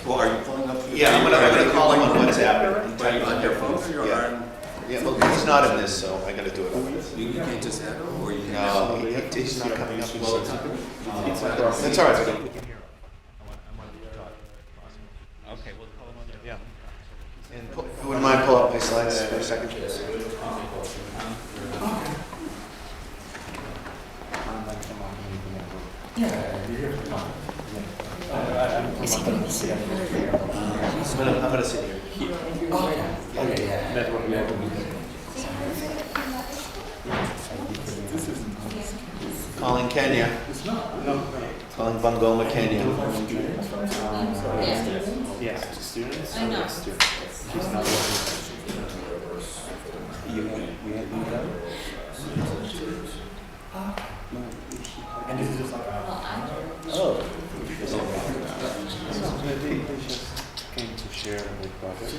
Well, are you pulling up? yeah, I'm going to call him on WhatsApp. Are you on your phone or you're on? Yeah, well, he's not in this, so I got to do it over this. You can't just add him, or you can. No, he's not coming up. Well, it's not. That's all right. Okay, we'll call them on there. Yeah. And wouldn't mind pull up my slides for a second? I'm going to sit here. Calling Kenya. Calling Goma, Kenya. Yes, students. I know. She's not And this is just like Well, I do. Oh. Maybe they just came to share the project.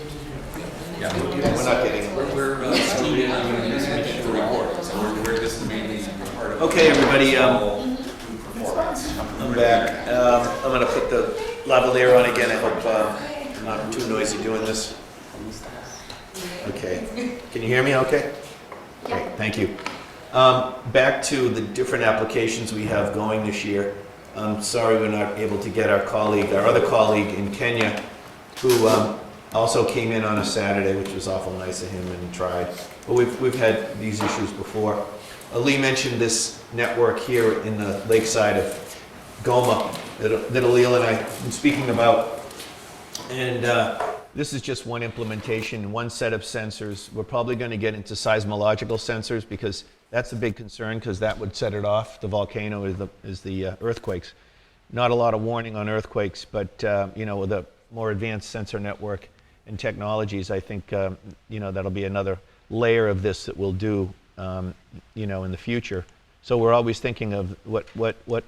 Yeah. We're not getting. We're still doing the report, so we're just mainly part of. Okay, everybody. Performance. I'm back. I'm going to put the lavalier on again. I hope I'm not too noisy doing this. Okay. Can you hear me okay? Great, thank you. Back to the different applications we have going this year. I'm sorry we're not able to get our other colleague in Kenya, who also came in on a Saturday, which was awful nice of him and tried. But we've had these issues before. Lee mentioned this network here in the lakeside of Goma that Elliel and I have been speaking about. And this is just one implementation, one set of sensors. We're probably going to get into seismological sensors because that's a big concern because that would set it off. The volcano is the earthquakes. Not a lot of warning on earthquakes, but with a more advanced sensor network and technologies, I think that'll be another layer of this that we'll do in the future. So we're always thinking of what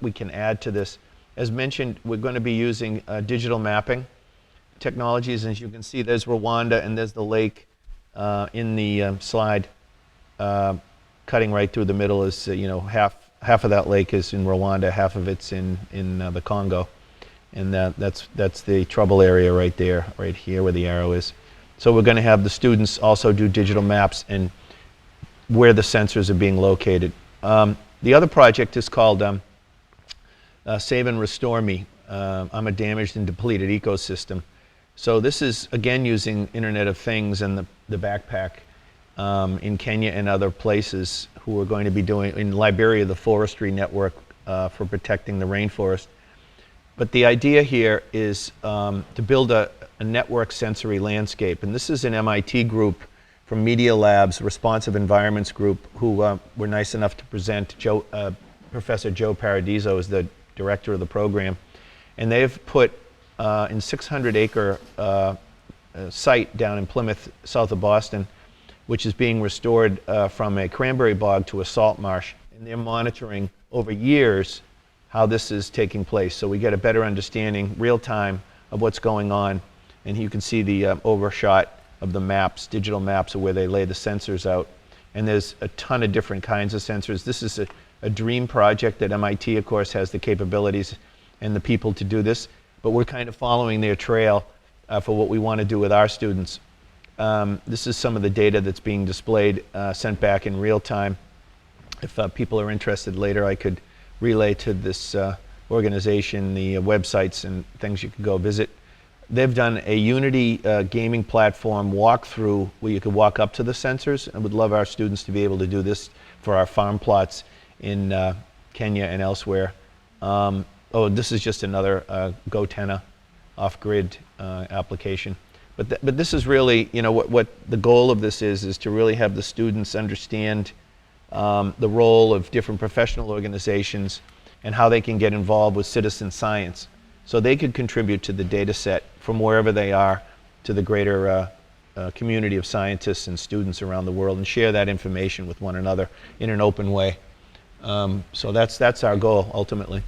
we can add to this. As mentioned, we're going to be using digital mapping technologies. As you can see, there's Rwanda and there's the lake in the slide. Cutting right through the middle is, half of that lake is in Rwanda, half of it's in the Congo. And that's the trouble area right there, right here where the arrow is. So we're going to have the students also do digital maps and where the sensors are being located. The other project is called Save and Restore Me. I'm a damaged and depleted ecosystem. So this is, again, using Internet of Things and the backpack in Kenya and other places who are going to be doing, in Liberia, the forestry network for protecting the rainforest. But the idea here is to build a network sensory landscape. And this is an MIT group from Media Lab's Responsive Environments Group who were nice enough to present. Professor Joe Paradiso is the director of the program. And they've put in 600-acre site down in Plymouth, south of Boston, which is being restored from a cranberry bog to a salt marsh. And they're monitoring over years how this is taking place. So we get a better understanding, real time, of what's going on. And you can see the overshot of the maps, digital maps of where they lay the sensors out. And there's a ton of different kinds of sensors. This is a dream project that MIT, of course, has the capabilities and the people to do this. But we're kind of following their trail for what we want to do with our students. This is some of the data that's being displayed, sent back in real time. If people are interested later, I could relay to this organization the websites and things you can go visit. They've done a Unity gaming platform walkthrough where you could walk up to the sensors. I would love our students to be able to do this for our farm plots in Kenya and elsewhere. Oh, this is just another GoTenna off-grid application. But this is really, you know, what the goal of this is to really have the students understand the role of different professional organizations and how they can get involved with citizen science. So they could contribute to the data set from wherever they are to the greater community of scientists and students around the world and share that information with one another in an open way. So that's our goal, ultimately.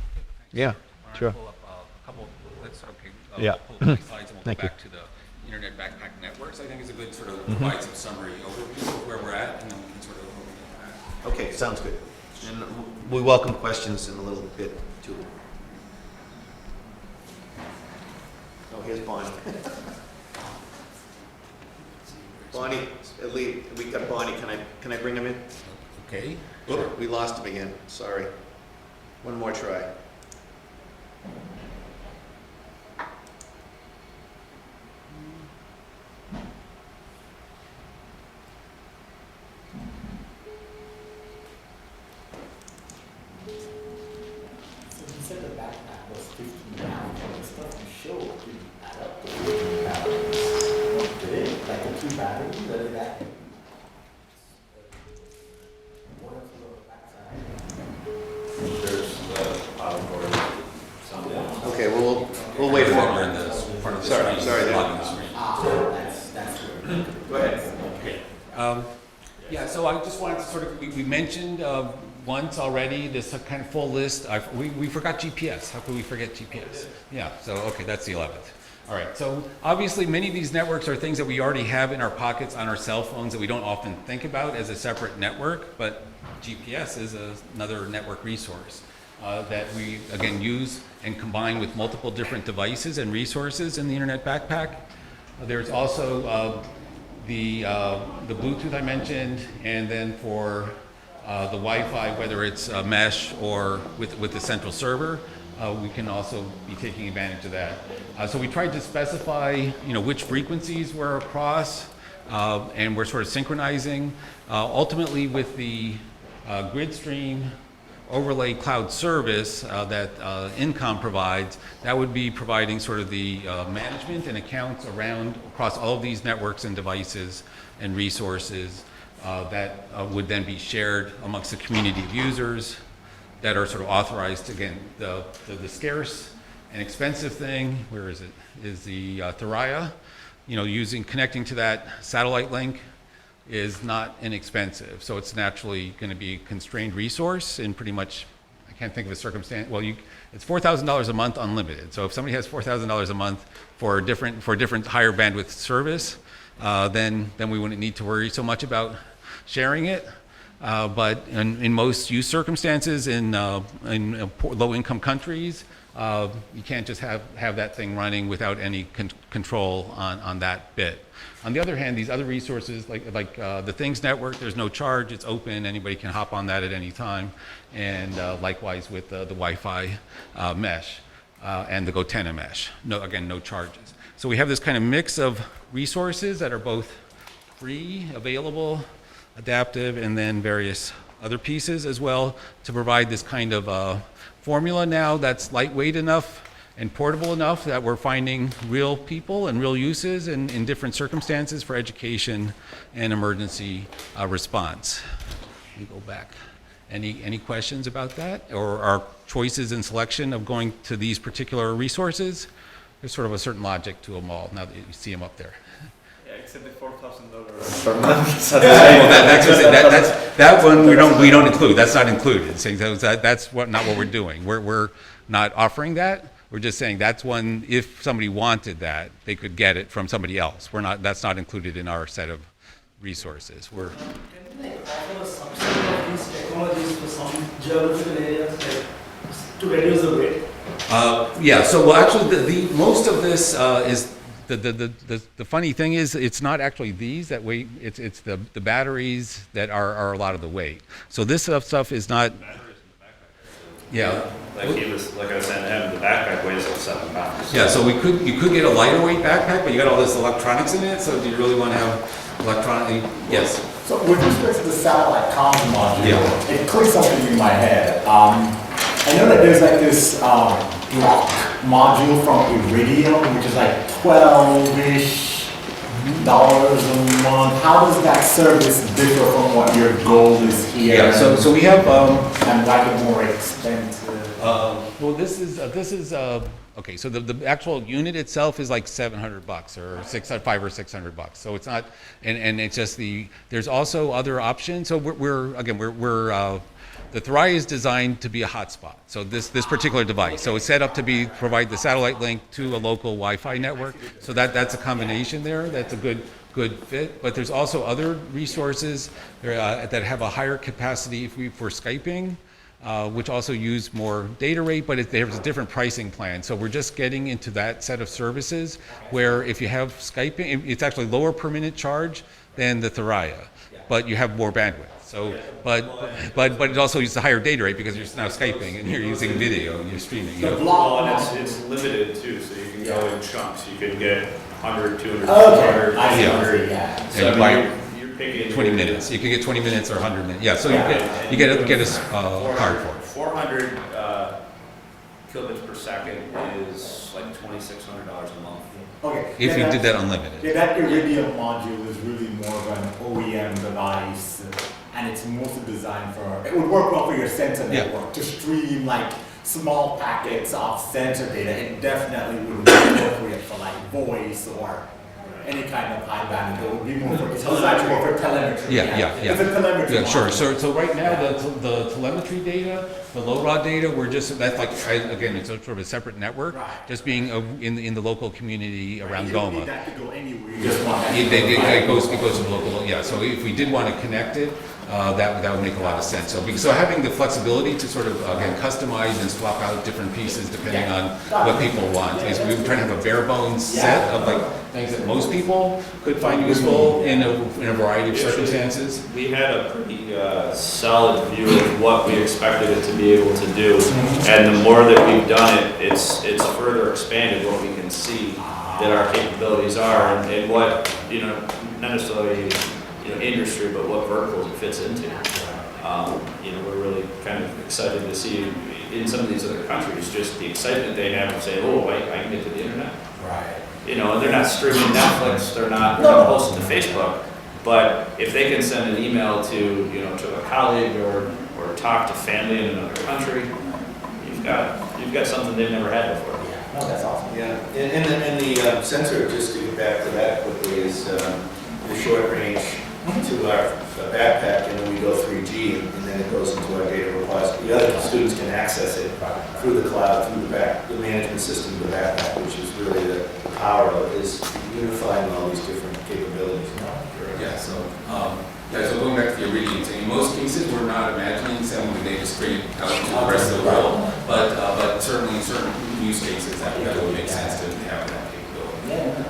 Yeah, sure. Pull up a couple, let's sort of Yeah. pull up slides and we'll Thank go you. back to the Internet Backpack Networks. I think it's a good sort of provide some summary overview of where we're at, and then we can sort of Okay, sounds good. And we welcome questions in a little bit, too. Oh, here's Bonnie. Bonnie, Elliel, we got Bonnie. Can I bring him in? Okay. Oh, we lost him again. Sorry. One more try. So you said the backpack was 15 pounds, and the stuff you showed didn't add up to 15 pounds. Did it? Like the 2 batteries, that is that? What else was on the backside? There's the bottom board, something else. Okay, well, we'll wait for We're in him. the part of the Sorry, screen, sorry, there. blocking the screen. That's good. Go ahead. Yeah, so I just wanted to sort of, we mentioned once already this kind of full list. We forgot GPS. How could we forget GPS? Yeah, so, okay, that's the 11th. All right, so obviously many of these networks are things that we already have in our pockets on our cell phones that we don't often think about as a separate network, but GPS is another network resource that we, again, use and combine with multiple different devices and resources in the Internet Backpack. There's also the Bluetooth I mentioned, and then for the Wi-Fi, whether it's mesh or with the central server, we can also be taking advantage of that. So we tried to specify, which frequencies we're across, and we're sort of synchronizing. Ultimately, with the Gridstream overlay cloud service that INCOM provides, that would be providing sort of the management and accounts across all of these networks and devices and resources that would then be shared amongst the community of users that are sort of authorized. Again, the scarce and expensive thing, where is it, is the Thuraya. Connecting to that satellite link is not inexpensive. So it's naturally going to be a constrained resource in pretty much, I can't think of a circumstance, well, it's $4,000 a month unlimited. So if somebody has $4,000 a month for different higher bandwidth service, then we wouldn't need to worry so much about sharing it. But in most use circumstances in low income countries, You can't just have that thing running without any control on that bit. On the other hand, these other resources, like the Things Network, there's no charge, it's open, anybody can hop on that at any time. And likewise with the Wi-Fi mesh and the Gotenna mesh. Again, no charges. So we have this kind of mix of resources that are both free, available, adaptive, and then various other pieces as well to provide this kind of formula now that's lightweight enough and portable enough that we're finding real people and real uses in different circumstances for education and emergency response. Let me go back. Any questions about that, or our choices and selection of going to these particular resources? There's sort of a certain logic to them all now that you see them up there. Yeah, except the $4,000 per month. Well, that one we don't include. That's not included. Saying that's not what we're doing. We're not offering that. We're just saying that's one. If somebody wanted that, they could get it from somebody else. That's not included in our set of resources. Can you offer a subset of these technologies for some geographical areas, like to reduce the weight? Yeah. So well, actually, most of this is. The funny thing is, it's not actually these that weigh. It's the batteries that are a lot of the weight. So this stuff is not. Yeah. Like I was saying to him, the backpack weighs like 7 pounds. Yeah. So you could get a lighter weight backpack, but you got all this electronics in it. So do you really want to have electronic? Yes. So with respect to the satellite comm module, it clicked something in my head. I know that there's like this block module from Iridium, which is like $12-ish a month. How does that service differ from what your goal is here? Yeah, so we have and why the more expensive? Well, this is okay. So the actual unit itself is like $700 or $500 or $600. So it's not, and it's just there's also other options. So we're the Thoriya is designed to be a hotspot. So this particular device, so it's set up to provide the satellite link to a local Wi-Fi network. So that's a combination there. That's a good fit. But there's also other resources that have a higher capacity for Skyping, which also use more data rate, but there's a different pricing plan. So we're just getting into that set of services where if you have Skyping, it's actually lower per minute charge than the Thoriya, but you have more bandwidth. So, but it also uses a higher data rate because you're now Skyping and you're using video and you're streaming. Well, and it's limited too, so you can go in chunks. You can get 100, 200, 200. Yeah. So you're picking 20 minutes. You can get 20 minutes or 100 minutes. Yeah. So you get a card for it. 400 kilobits per second is like $2,600 a month. Okay. If you did that unlimited. Yeah, that Iridium module is really more of an OEM device, and it's mostly designed it would work well for your sensor network to stream like small packets of sensor data. It definitely wouldn't be appropriate for like voice or any kind of high bandwidth. It would be more for telemetry. Yeah. It's a telemetry. Yeah, sure. So right now the telemetry data, the low raw data, that's like again, it's sort of a separate network, just being in the local community around Goma. You need that to go anywhere. You just want that It goes to the local. Yeah. So if we did want to connect it, that would make a lot of sense. So having the flexibility to sort of again customize and swap out different pieces depending on what people want. Is we were trying to have a bare bones set of like things that most people could find useful in a variety of circumstances. We had a pretty solid view of what we expected it to be able to do, and the more that we've done it, it's further expanded what we can see that our capabilities are, and what not necessarily industry, but what verticals it fits into. We're really kind of excited to see in some of these other countries just the excitement they have of saying, oh, I can get to the internet. Right. And they're not streaming Netflix, they're not posting to Facebook, but if they can send an email to to a colleague or talk to family in another country, you've got something they've never had before. Yeah. No, that's awesome. Yeah, and the sensor, just to get back to that quickly, is the short range to our backpack, and then we go 3G, and then it goes into our data repository. The other students can access it through the cloud, through the management system of the backpack, which is really the power of it, is unifying all these different capabilities. Yeah, so going back to the Iridium thing, in most cases we're not imagining sending the data straight out to the rest of the world, but certainly in certain use cases that would make sense to have that capability.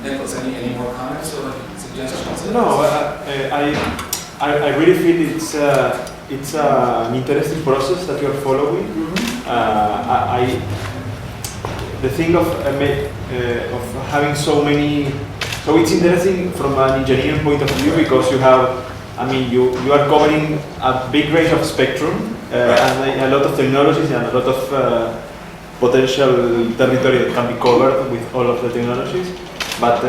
Nicholas, any more comments or suggestions? No, I really feel it's an interesting process that you are following. The thing of having so many, so it's interesting from an engineering point of view because you have, you are covering a big range of spectrum and a lot of technologies and a lot of potential territory that can be covered with all of the technologies. But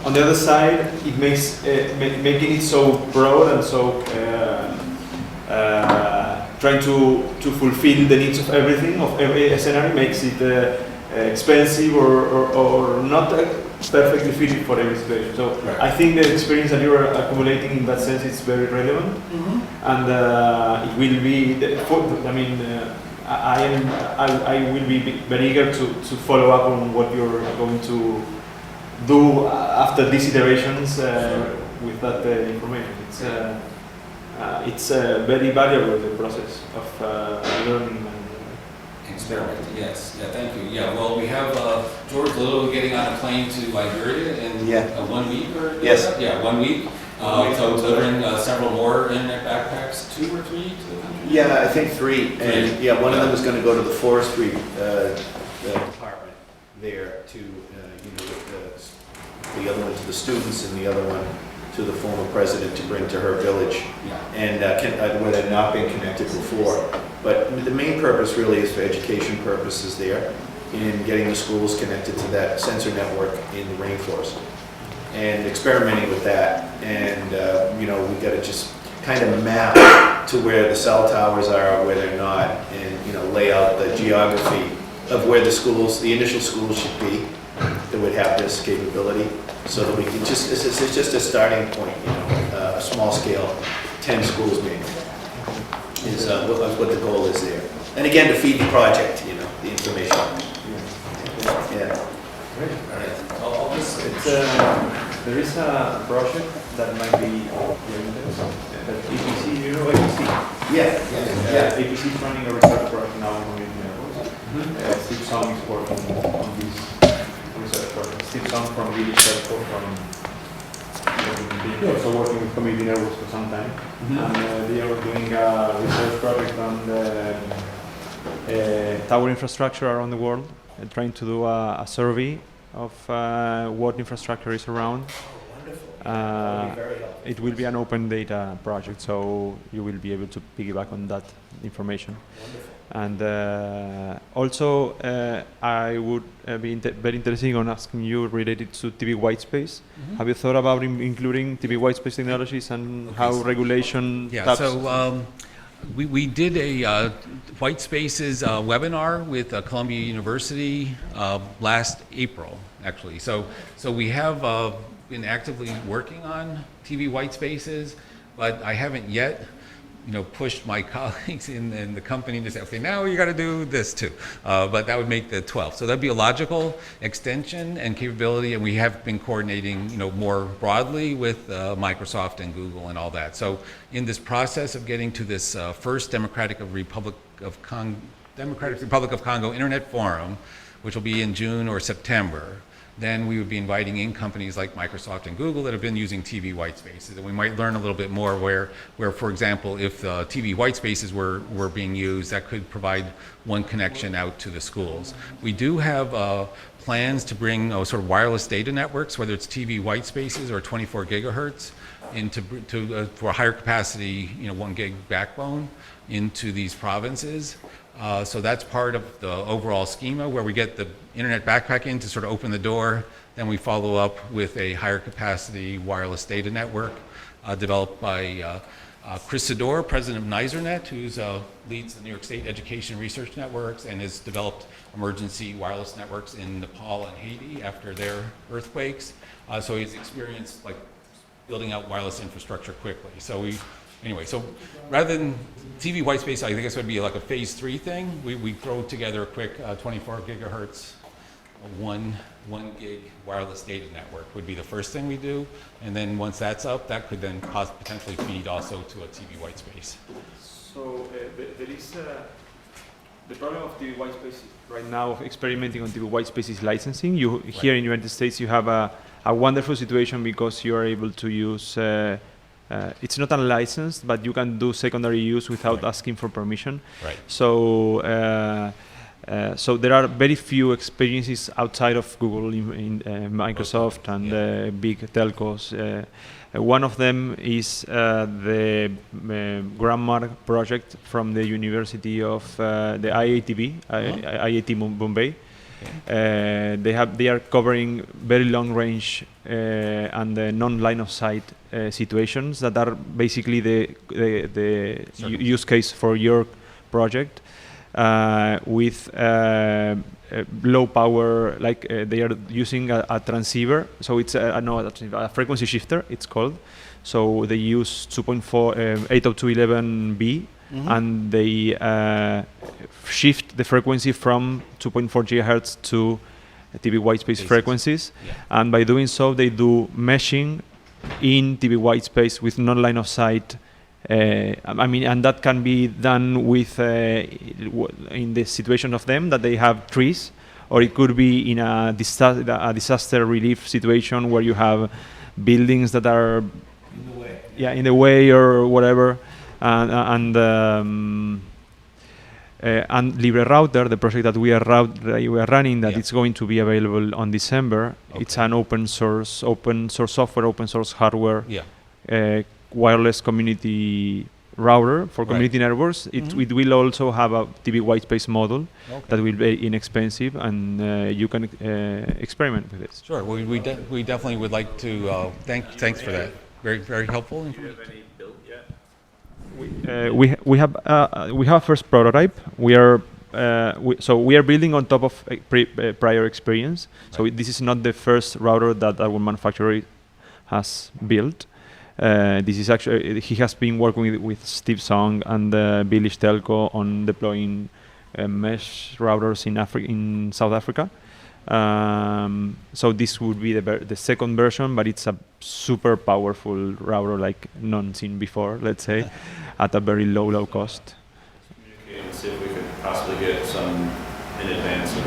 on the other side, it makes making it so broad and so trying to fulfill the needs of everything, of every scenario, makes it expensive or not perfectly fitted for every situation. So I think the experience that you are accumulating in that sense is very relevant, and it will be. I will be very eager to follow up on what you're going to do after these iterations with that information. It's very valuable, the process of learning and experiment. Yes, yeah, thank you. Yeah, well, we have George Little getting on a plane to Liberia in 1 week or yes, 1 week. So delivering several more internet backpacks, 2 or 3 to the country. Yeah, I think 3. And yeah, one of them is going to go to the forestry department there to the other one to the students, and the other one to the former president to bring to her village, and where they've not been connected before. But the main purpose really is for education purposes there, in getting the schools connected to that sensor network in the rainforest, and experimenting with that. And we got to just kind of map to where the cell towers are, where they're not, and lay out the geography of where the initial schools should be that would have this capability, so that we can it's just a starting point, a small scale, 10 schools maybe, is what the goal is there. And again, to feed the project, the information. Yeah. Great. All right. There is a project that might be APC, APC? Yeah. APC is running a research project now on community networks. Steve Song is working on this research project. Steve Song from the research program, also working with community networks for some time. And they are doing a research project on the tower infrastructure around the world, and trying to do a survey of what infrastructure is around. It will be an open data project, so you will be able to piggyback on that information. Wonderful. And also, I would be very interested in asking you related to TV whitespace. Have you thought about including TV whitespace technologies and how regulation taps? So we did a white spaces webinar with Columbia University last April, actually. So we have been actively working on TV white spaces, but I haven't yet pushed my colleagues in the company to say, okay, now you got to do this too. But that would make the 12th. So that'd be a logical extension and capability, and we have been coordinating, more broadly with Microsoft and Google and all that. So in this process of getting to this first Democratic Republic of Congo Internet Forum, which will be in June or September, then we would be inviting in companies like Microsoft and Google that have been using TV white spaces. And we might learn a little bit more where for example, if TV white spaces were being used, that could provide one connection out to the schools. We do have plans to bring sort of wireless data networks, whether it's TV white spaces or 24 gigahertz, for a higher capacity, 1 gig backbone into these provinces. So that's part of the overall schema, where we get the internet backpack in to sort of open the door. Then we follow up with a higher capacity wireless data network developed by Chris Sidor, president of NYSERNet, who leads the New York State Education Research Networks and has developed emergency wireless networks in Nepal and Haiti after their earthquakes. So he's experienced building out wireless infrastructure quickly. So so rather than TV whitespace, I think this would be like a phase 3 thing. We throw together a quick 24 gigahertz, 1 gig wireless data network would be the first thing we do. And then once that's up, that could then potentially feed also to a TV whitespace. So there is The problem of TV white space right now, of experimenting on TV white space, is licensing. Here in the United States, you have a wonderful situation because you are able to use. It's not unlicensed, but you can do secondary use without asking for permission. Right. So. So there are very few experiences outside of Google, in Microsoft, and big telcos. One of them is the grammar project from the University of the IITB, IIT Bombay. They are covering very long range and non-line of sight situations that are basically the use case for your project. With low power, like they are using a transceiver, so it's a frequency shifter, it's called. So they use 2.4 802.11b, and they shift the frequency from 2.4 gigahertz to TV whitespace frequencies, and by doing so, they do meshing in TV whitespace with non-line of sight. And that can be done with in the situation of them that they have trees, or it could be in a disaster relief situation where you have buildings that are in the way or whatever, and Libre Router, the project that we are running, that it's going to be available on December. Okay. It's an open source software, open source hardware. Wireless community router for community networks. It will also have a TV whitespace model that will be inexpensive, and you can experiment with this. Sure. We definitely would like to thanks for that. Very, very helpful. Do you have any built yet? We have a first prototype. We are building on top of prior experience. So this is not the first router that our manufacturer has built. This is actually, he has been working with Steve Song and Village Telco on deploying mesh routers in South Africa. So this would be the second version, but it's a super powerful router like none seen before, let's say, at a very low cost. Communicate and see if we could possibly get some in advance of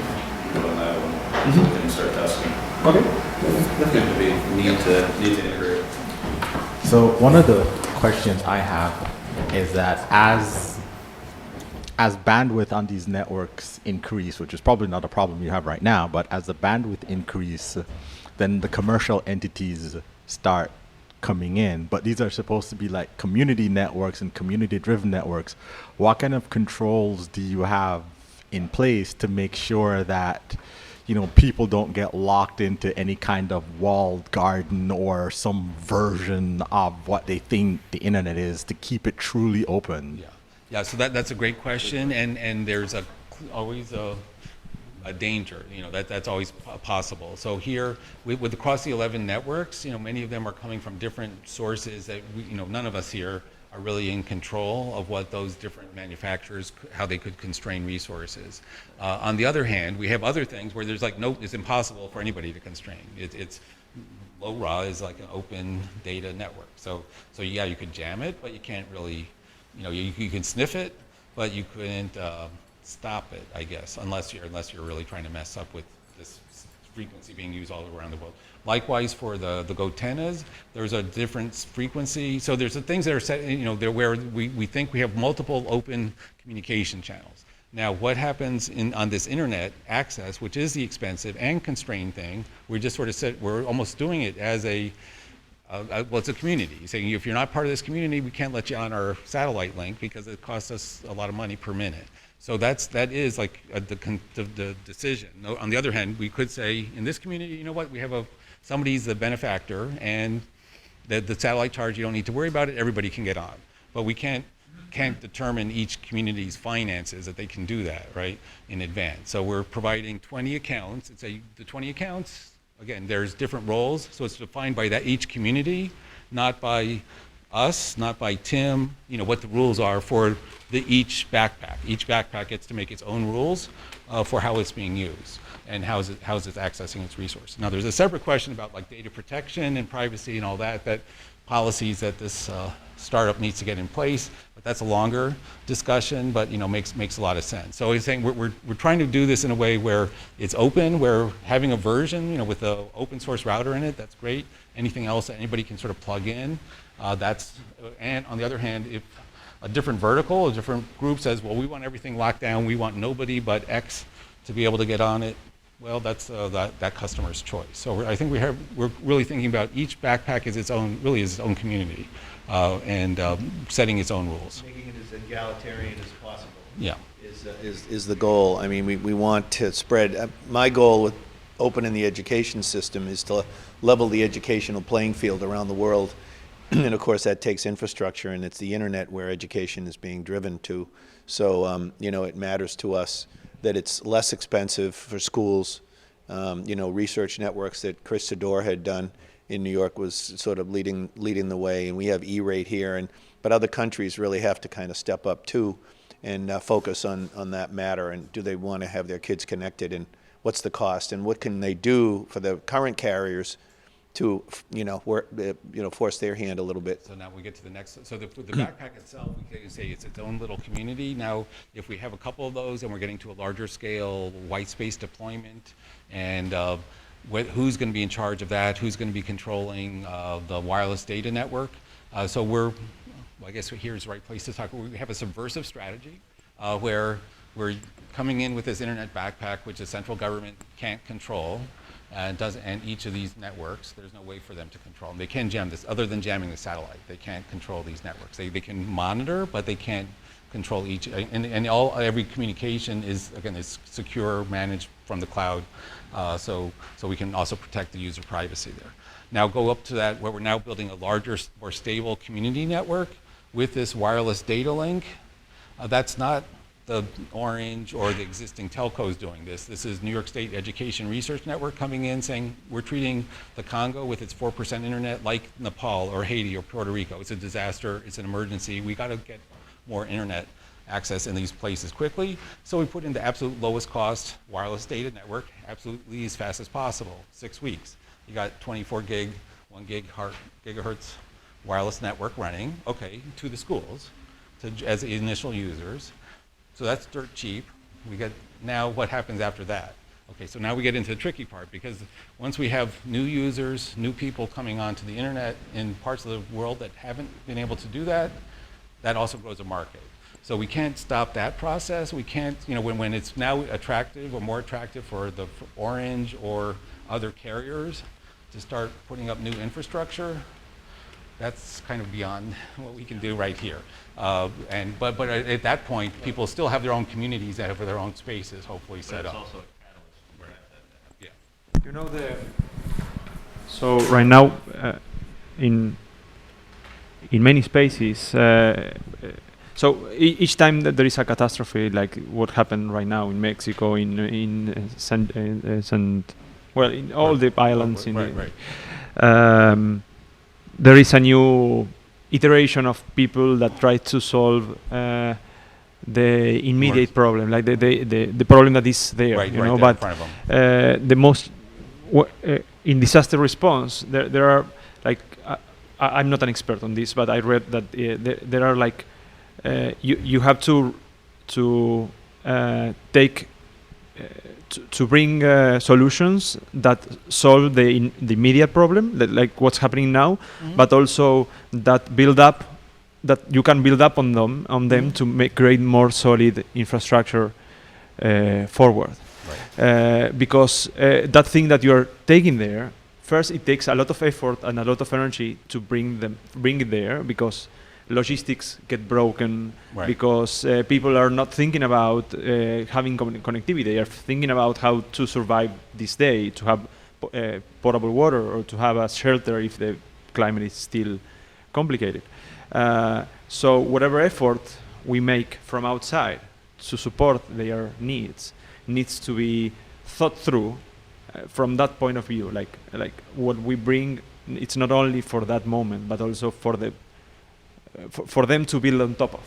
doing that one and start testing. Okay. Definitely need to integrate. So one of the questions I have is that as bandwidth on these networks increase, which is probably not a problem you have right now, but as the bandwidth increase, then the commercial entities start coming in. But these are supposed to be like community networks and community-driven networks. What kind of controls do you have in place to make sure that people don't get locked into any kind of walled garden or some version of what they think the internet is, to keep it truly open? Yeah. So that's a great question, and there's always a danger. That's always possible. So here with across the 11 networks, many of them are coming from different sources that none of us here are really in control of what those different manufacturers, how they could constrain resources. On the other hand, we have other things where there's it's impossible for anybody to constrain. It's LoRa is like an open data network. So yeah, you could jam it, but you can't really, you can sniff it, but you couldn't stop it, I guess, unless you're really trying to mess up with this frequency being used all around the world. Likewise for the GoTennas, there's a different frequency. So there's the things that are set, there where we think we have multiple open communication channels. Now, what happens on this internet access, which is the expensive and constrained thing, we're just sort of we're almost doing it as it's a community. Saying if you're not part of this community, we can't let you on our satellite link because it costs us a lot of money per minute. So that is like the decision. On the other hand, we could say in this community, we have somebody's the benefactor, and the satellite charge, you don't need to worry about it. Everybody can get on, but we can't determine each community's finances that they can do that right in advance. So we're providing 20 accounts, and say the 20 accounts, again, there's different roles, so it's defined by each community, not by us, not by Tim, what the rules are for each backpack. Each backpack gets to make its own rules for how it's being used and how is it accessing its resources. Now, there's a separate question about data protection and privacy and all that policies that this startup needs to get in place. But that's a longer discussion, but makes a lot of sense. So he's saying we're trying to do this in a way where it's open, where having a version with an open source router in it, that's great. Anything else that anybody can sort of plug in, and on the other hand, if a different vertical, a different group says, well, we want everything locked down, we want nobody but X to be able to get on it, well, that's that customer's choice. So I think we're really thinking about each backpack as its own community, and setting its own rules. Making it as egalitarian as possible. Yeah. Is the goal. I mean, we want to spread. My goal with opening the education system is to level the educational playing field around the world. And of course, that takes infrastructure, and it's the internet where education is being driven to. So, it matters to us that it's less expensive for schools. Research networks that Chris Sador had done in New York was sort of leading the way, and we have E-rate here, but other countries really have to kind of step up too and focus on that matter. And do they want to have their kids connected, and what's the cost, and what can they do for the current carriers to force their hand a little bit. So now we get to the next. So the backpack itself, we can say it's its own little community. Now, if we have a couple of those and we're getting to a larger scale white space deployment, and who's going to be in charge of that? Who's going to be controlling the wireless data network? So I guess here's the right place to talk. We have a subversive strategy where we're coming in with this internet backpack, which the central government can't control. And each of these networks, there's no way for them to control them. They can jam this, other than jamming the satellite. They can't control these networks. They can monitor, but they can't control each. And every communication is secure, managed from the cloud. So we can also protect the user privacy there. Now go up to that, where we're now building a larger, more stable community network with this wireless data link. That's not the Orange or the existing telcos doing this. This is New York State Education Research Network coming in saying we're treating the Congo with its 4% internet like Nepal or Haiti or Puerto Rico. It's a disaster, it's an emergency. We got to get more internet access in these places quickly. So we put in the absolute lowest cost wireless data network, absolutely as fast as possible, 6 weeks. You got 24 gig, 1 gigahertz wireless network running, to the schools as initial users. So that's dirt cheap. Now what happens after that? So now we get into the tricky part, because once we have new users, new people coming onto the internet in parts of the world that haven't been able to do that, that also grows a market. So we can't stop that process. We can't, when it's now attractive or more attractive for Orange or other carriers to start putting up new infrastructure, that's kind of beyond what we can do right here. But at that point, people still have their own communities that have their own spaces, hopefully set up. Also a catalyst. Yeah. So right now, in many spaces, so each time that there is a catastrophe, like what happened right now in Mexico, in all the islands there is a new iteration of people that try to solve the immediate problem, like the problem that is there, But the most in disaster response, there are like I'm not an expert on this, but I read that there are like you have to take to bring solutions that solve the immediate problem, like what's happening now, but also that you can build up on them to create more solid infrastructure forward. Right. Because that thing that you're taking there, first it takes a lot of effort and a lot of energy to bring it there, because logistics get broken, because people are not thinking about having connectivity. They are thinking about how to survive this day, to have potable water, or to have a shelter if the climate is still complicated. So whatever effort we make from outside to support their needs to be thought through from that point of view. Like what we bring, it's not only for that moment, but also for them to build on top of,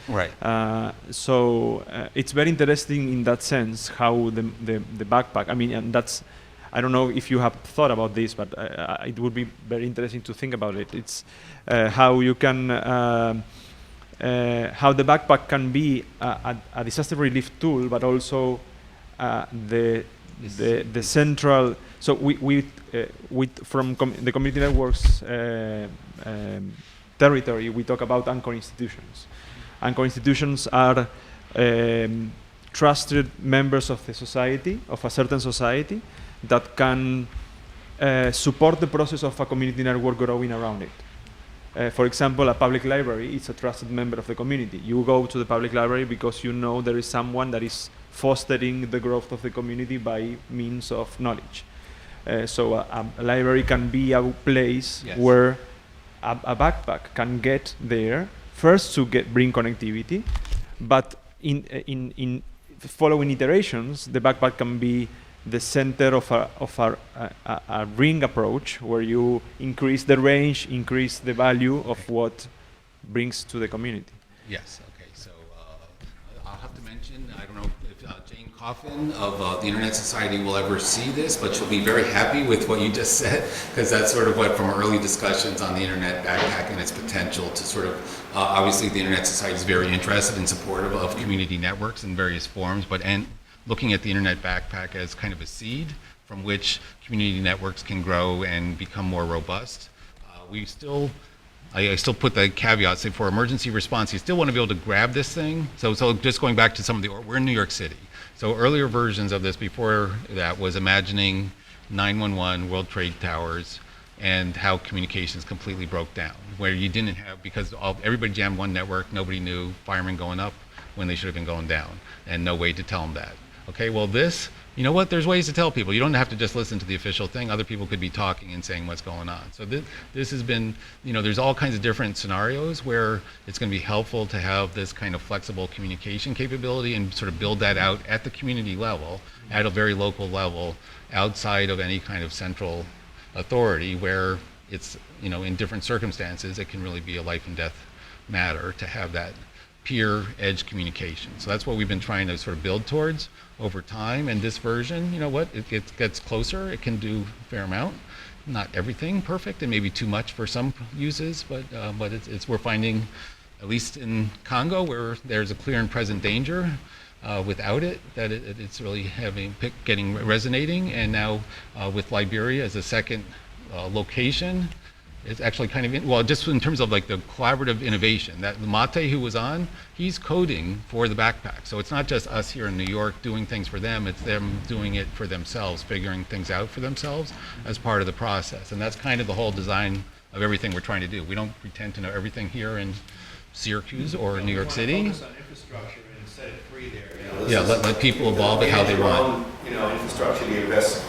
Right. So it's very interesting in that sense how the backpack. I mean, and I don't know if you have thought about this, but it would be very interesting to think about it. It's how you can, how the backpack can be a disaster relief tool, but also the central. So we from the community networks territory, we talk about anchor institutions. Anchor institutions are trusted members of the society, of a certain society, that can support the process of a community network growing around it. For example, a public library is a trusted member of the community. You go to the public library because you know there is someone that is fostering the growth of the community by means of knowledge. So a library can be a place where a backpack can get there, first to bring connectivity, but in following iterations, the backpack can be the center of a ring approach, where you increase the range, increase the value of what brings to the community. Yes, okay, so I'll have to mention, I don't know if Jane Coffin of the Internet Society will ever see this, but she'll be very happy with what you just said, because that's sort of what from early discussions on the Internet backpack and its potential to sort of, obviously the Internet Society is very interested and supportive of community networks in various forms, but looking at the Internet backpack as kind of a seed from which community networks can grow and become more robust. I still put the caveat, say for emergency response, you still want to be able to grab this thing. So just going back to some of we're in New York City. So earlier versions of this before that was imagining 911, World Trade Towers, and how communications completely broke down, where you didn't have, because everybody jammed one network, nobody knew, firemen going up when they should have been going down, and no way to tell them that. Okay, well this, you know what, there's ways to tell people. You don't have to just listen to the official thing. Other people could be talking and saying what's going on. So this has been, there's all kinds of different scenarios where it's going to be helpful to have this kind of flexible communication capability and sort of build that out at the community level, at a very local level, outside of any kind of central authority, where it's, in different circumstances, it can really be a life and death matter to have that peer edge communication. So that's what we've been trying to sort of build towards over time. And this version, it gets closer. It can do a fair amount. Not everything perfect, and maybe too much for some uses, but we're finding, at least in Congo, where there's a clear and present danger without it, that it's really resonating. And now with Liberia as a second location, it's actually kind of, just in terms of like the collaborative innovation, that Mathe who was on, he's coding for the backpack. So it's not just us here in New York doing things for them, it's them doing it for themselves, figuring things out for themselves as part of the process. And that's kind of the whole design of everything we're trying to do. We don't pretend to know everything here in Syracuse or New York City. Focus on infrastructure and set it free there. Let people evolve it how they want. Infrastructure to your best,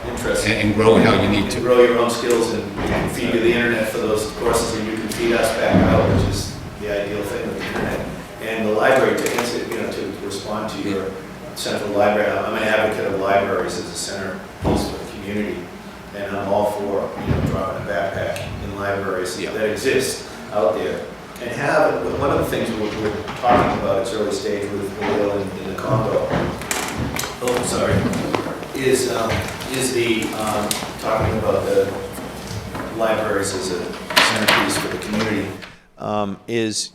interest. And grow it how you need to. Grow your own skills, and we can feed you the internet for those courses, and you can feed us back out, which is the ideal thing with the internet. And the library, to answer, to respond to your central library, I'm an advocate of libraries as a centerpiece for the community, and I'm all for dropping a backpack in libraries that exist out there. And one of the things we're talking about at its early stage with Elliel in the Congo, is the talking about the libraries as a centerpiece for the community, is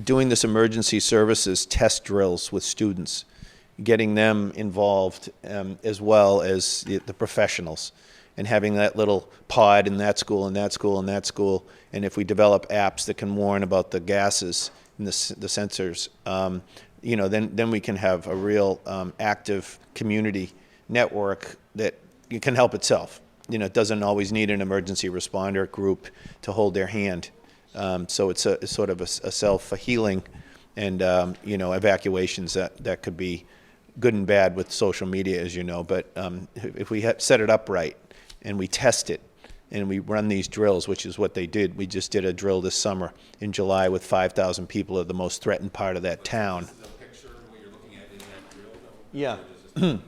doing this emergency services test drills with students, getting them involved as well as the professionals, and having that little pod in that school and that school and that school. And if we develop apps that can warn about the gases and the sensors, then we can have a real active community network that can help itself. It doesn't always need an emergency responder group to hold their hand. So it's sort of a self-healing, and evacuations that could be good and bad with social media, as you know. But if we set it up right and we test it and we run these drills, which is what they did. We just did a drill this summer in July with 5,000 people of the most threatened part of that town. This is a picture of what you're looking at in that drill? Yeah.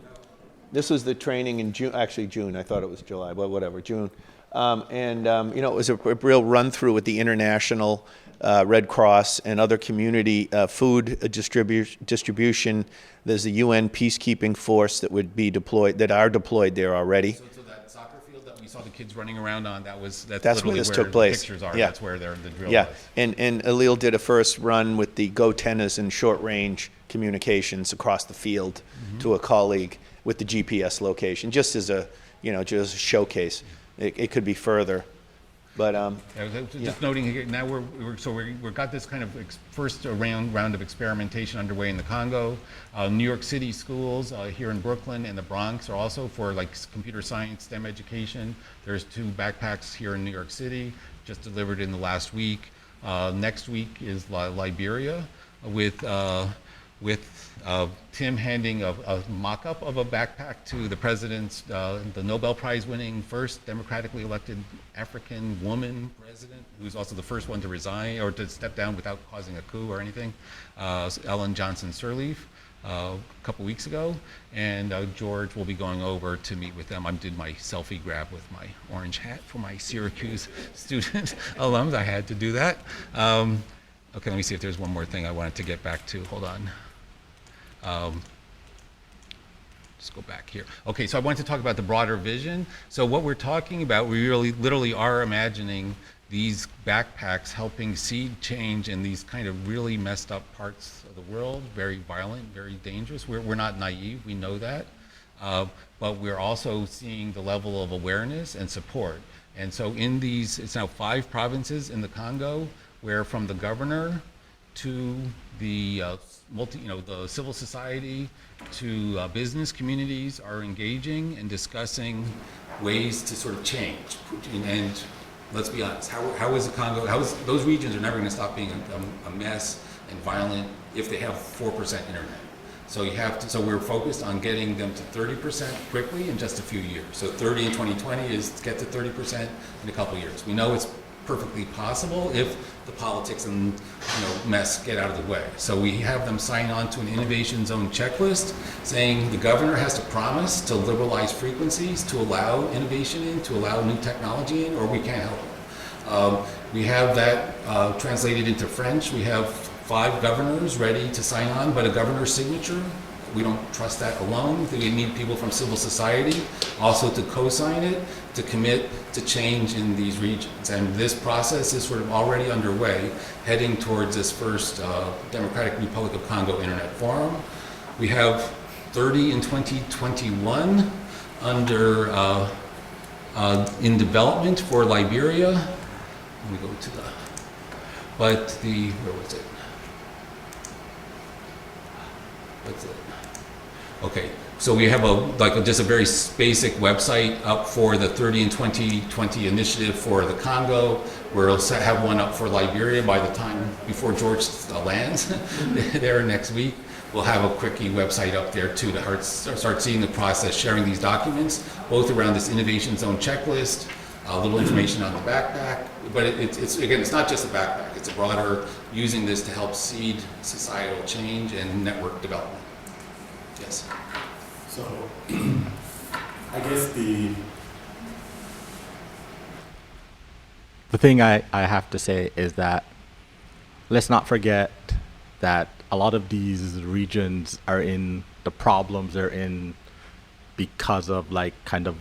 This was the training in June, actually June, I thought it was July, but whatever, June. It was a real run through with the international Red Cross, and other community food distribution. There's a UN peacekeeping force that would be deployed, that are deployed there already. So that soccer field that we saw the kids running around on, that's That's literally where this where took place. the pictures are. Yeah. That's where the drill Yeah, was. and Elliel did a first run with the Go tennis and short-range communications across the field to a colleague with the GPS location, just as a, just a showcase. It could be further, but Just noting here, now we've got this kind of first round of experimentation underway in the Congo. New York City schools here in Brooklyn and the Bronx are also for like computer science, STEM education. There's 2 backpacks here in New York City, just delivered in the last week. Next week is Liberia with Tim handing a mock-up of a backpack to the president's, the Nobel Prize-winning first democratically elected African woman president, who's also the first one to resign or to step down without causing a coup or anything, Ellen Johnson Sirleaf, a couple weeks ago. And George will be going over to meet with them. I did my selfie grab with my orange hat for my Syracuse student alums. I had to do that. Okay, let me see if there's one more thing I wanted to get back to. Hold on. Just go back here. Okay, so I wanted to talk about the broader vision. So what we're talking about, we really literally are imagining these backpacks helping seed change in these kind of really messed up parts of the world, very violent, very dangerous. We're not naive, we know that. But we're also seeing the level of awareness and support. And so in these, it's now 5 provinces in the Congo, where from the governor to the the civil society to business communities are engaging and discussing ways to sort of change. And let's be honest, how is the Congo, those regions are never going to stop being a mess and violent if they have 4% internet. So so we're focused on getting them to 30% quickly in just a few years. So 30 in 2020 is to get to 30% in a couple of years. We know it's perfectly possible if the politics and mess get out of the way. So we have them sign on to an innovation zone checklist saying the governor has to promise to liberalize frequencies, to allow innovation in, to allow new technology in, or we can't help them. We have that translated into French. We have 5 governors ready to sign on, but a governor's signature, we don't trust that alone. We need people from civil society also to co-sign it, to commit to change in these regions. And this process is sort of already underway, heading towards this first Democratic Republic of Congo Internet Forum. We have 30 in 2021 in development for Liberia. Let me go to where was it? What's it? Okay, so we have just a very basic website up for the 30 in 2020 initiative for the Congo. We'll have one up for Liberia by the time before George lands there next week. We'll have a quickie website up there too to start seeing the process, sharing these documents, both around this innovation zone checklist, a little information on the backpack, but it's not just a backpack, it's a broader, using this to help seed societal change and network development. Yes. So, I guess the thing I have to say is that let's not forget that a lot of these regions are in the problems they're in because of kind of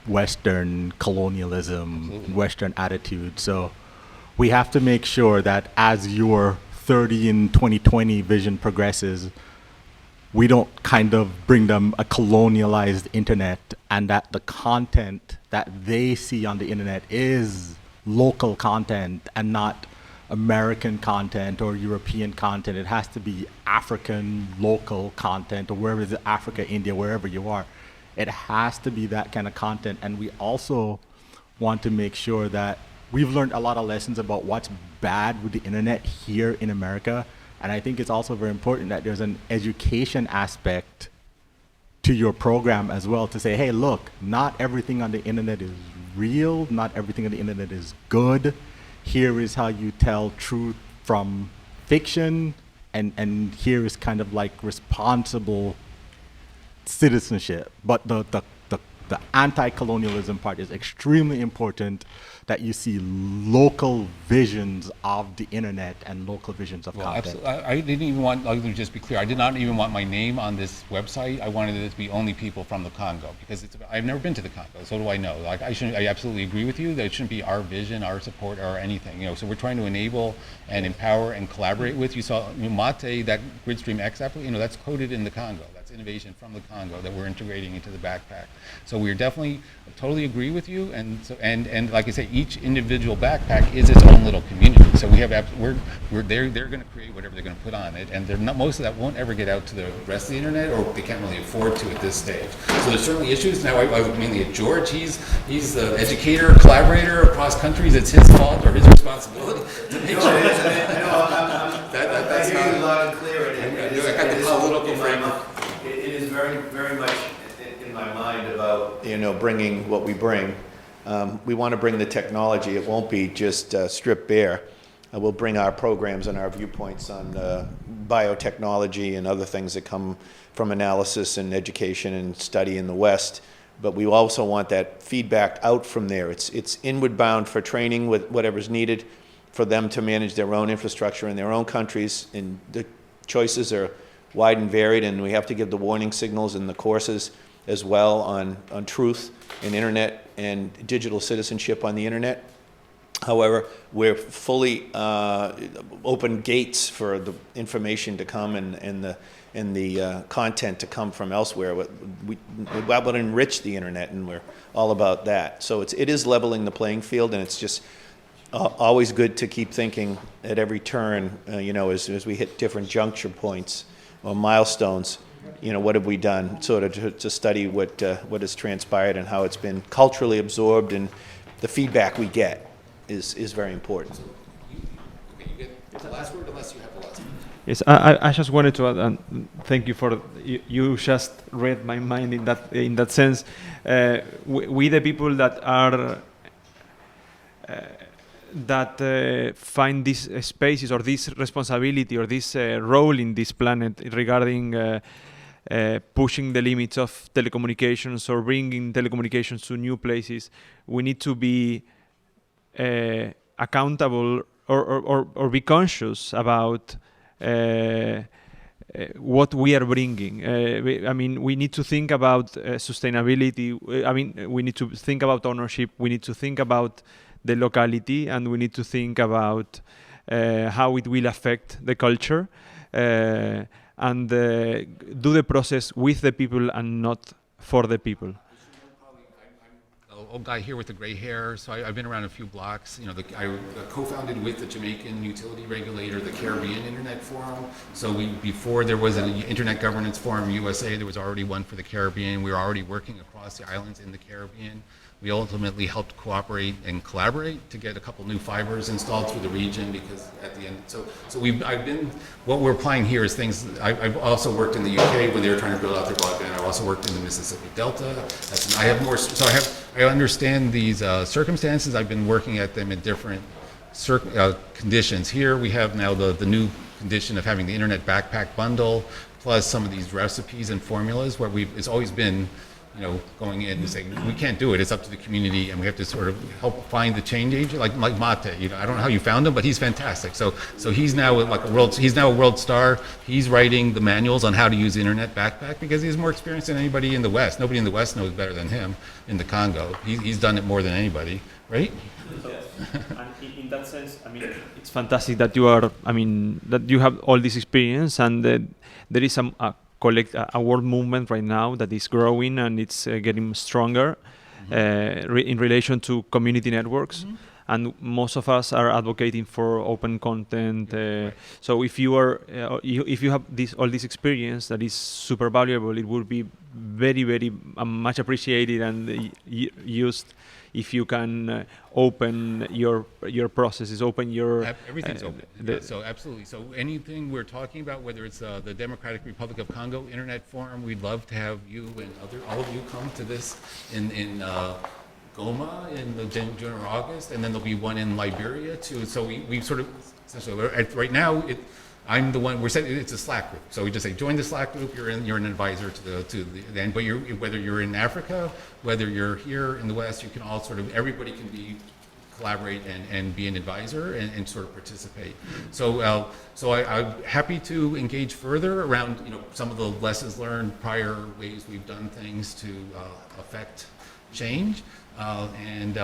Western colonialism, Absolutely. Western attitude. So we have to make sure that as your 30 in 2020 vision progresses, we don't kind of bring them a colonialized internet, and that the content that they see on the internet is local content and not American content or European content. It has to be African local content, or wherever it is, Africa, India, wherever you are. It has to be that kind of content. And we also want to make sure that we've learned a lot of lessons about what's bad with the internet here in America. And I think it's also very important that there's an education aspect to your program as well, to say, hey, look, not everything on the internet is real, not everything on the internet is good. Here is how you tell truth from fiction, and here is kind of like responsible citizenship. But the the anti-colonialism part is extremely important, that you see local visions of the internet and local visions of content. I didn't even want, let me just be clear, I did not even want my name on this website. I wanted it to be only people from the Congo, because I've never been to the Congo, so do I know. Like, I absolutely agree with you that it shouldn't be our vision, our support, or anything. So we're trying to enable and empower and collaborate with. You saw Mathe, that Gridstream X app, that's coded in the Congo. That's innovation from the Congo that we're integrating into the backpack. So we're definitely totally agree with you, and like I say, each individual backpack is its own little community. So we have they're going to create whatever they're going to put on it, and most of that won't ever get out to the rest of the internet, or they can't really afford to at this stage. So there's certainly issues. Now I look mainly at George. He's the educator, collaborator across countries. It's his fault or his responsibility to make sure. That's not loud and clear. I got the political framework. It is very, very much in my mind about bringing what we bring. We want to bring the technology. It won't be just stripped bare. We'll bring our programs and our viewpoints on biotechnology and other things that come from analysis and education and study in the West. But we also want that feedback out from there. It's inward bound for training with whatever's needed for them to manage their own infrastructure in their own countries. And the choices are wide and varied, and we have to give the warning signals in the courses as well on truth and internet and digital citizenship on the internet. However, we're fully open gates for the information to come and the content to come from elsewhere. We want to enrich the internet, and we're all about that. So it is leveling the playing field, and it's just always good to keep thinking at every turn, as we hit different juncture points or milestones, what have we done, sort of to study what has transpired and how it's been culturally absorbed, and the feedback we get is very important. Okay, you get the last word unless you have the last word. Yes, I just wanted to add, and thank you for you just read my mind in that sense. We the people that are find these spaces or this responsibility or this role in this planet regarding pushing the limits of telecommunications or bringing telecommunications to new places. We need to be accountable or be conscious about what we are bringing. We need to think about sustainability. We need to think about ownership. We need to think about the locality, and we need to think about how it will affect the culture, and do the process with the people and not for the people. Old guy here with the gray hair. So I've been around a few blocks. I co-founded with the Jamaican utility regulator the Caribbean Internet Forum. So before there was an Internet Governance Forum USA, there was already one for the Caribbean. We were already working across the islands in the Caribbean. We ultimately helped cooperate and collaborate to get a couple new fibers installed through the region, because at the end, what we're applying here is things. I've also worked in the UK when they were trying to build out their broadband. I've also worked in the Mississippi Delta. I understand these circumstances. I've been working at them in different conditions. Here we have now the new condition of having the Internet Backpack Bundle, plus some of these recipes and formulas where it's always been going in and saying, we can't do it, it's up to the community, and we have to sort of help find the change agent, like Mathe. I don't know how you found him, but he's fantastic. So he's now he's now a world star. He's writing the manuals on how to use the Internet Backpack because he has more experience than anybody in the West. Nobody in the West knows better than him in the Congo. He's done it more than anybody, right? Yes. And in that sense, it's fantastic that you have all this experience, and there is a world movement right now that is growing, and it's getting stronger in relation to community networks. Mm-hmm. And most of us are advocating for open content. So if you have all this experience that is super valuable, it would be very, very much appreciated and used if you can open your processes, open your... Everything's open. So absolutely. So anything we're talking about, whether it's the Democratic Republic of Congo Internet Forum, we'd love to have you and all of you come to this in Goma in June or August, and then there'll be one in Liberia too. So we sort of, essentially, right now, I'm the one, it's a Slack group. So we just say, join the Slack group, you're an advisor to the end. But whether you're in Africa, whether you're here in the West, you can all everybody can collaborate and be an advisor and sort of participate. So I'm happy to engage further around, some of the lessons learned, prior ways we've done things to affect change. And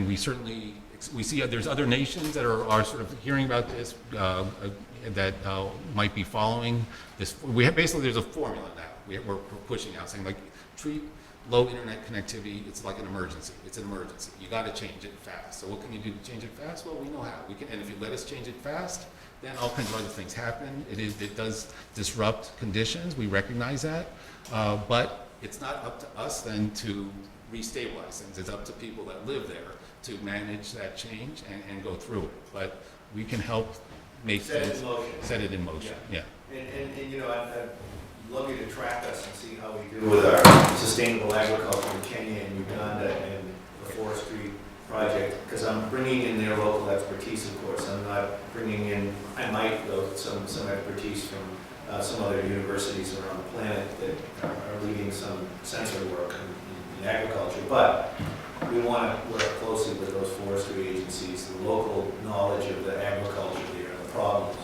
we certainly, we see there's other nations that are sort of hearing about this, that might be following this. Basically there's a formula now we're pushing out, saying treat low internet connectivity, it's like an emergency. It's an emergency. You got to change it fast. So what can you do to change it fast? Well, we know how. We can, and if you let us change it fast, then all kinds of other things happen. It does disrupt conditions. We recognize that, but it's not up to us then to restabilize things. It's up to people that live there to manage that change and go through it. But we can help make set it in motion. Yeah. And I'd love you to track us and see how we do with our sustainable agriculture in Kenya and Uganda and the forestry project, because I'm bringing in their local expertise, of course. I'm not bringing in, I might though, some expertise from some other universities around the planet that are leading some sensor work in agriculture. But we want to work closely with those forestry agencies, the local knowledge of the agriculture there and the problems.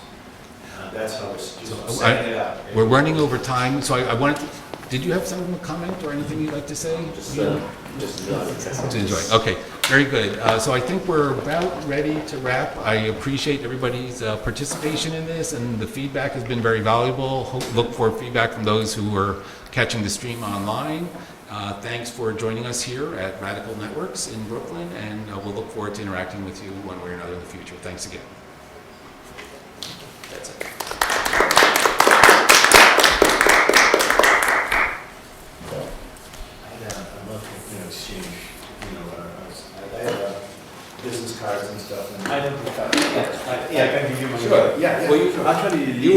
That's how we're setting it up. We're running over time, so I wanted to, did you have some comment or anything you'd like to say? Just To enjoy. Okay, very good. So I think we're about ready to wrap. I appreciate everybody's participation in this, and the feedback has been very valuable. Look for feedback from those who are catching the stream online. Thanks for joining us here at Radical Networks in Brooklyn, and we'll look forward to interacting with you one way or another in the future. Thanks again. That's it. Exchange, I have business cards and stuff. And I don't think that. Yeah, I can give you my. Sure, yeah. Well, actually, you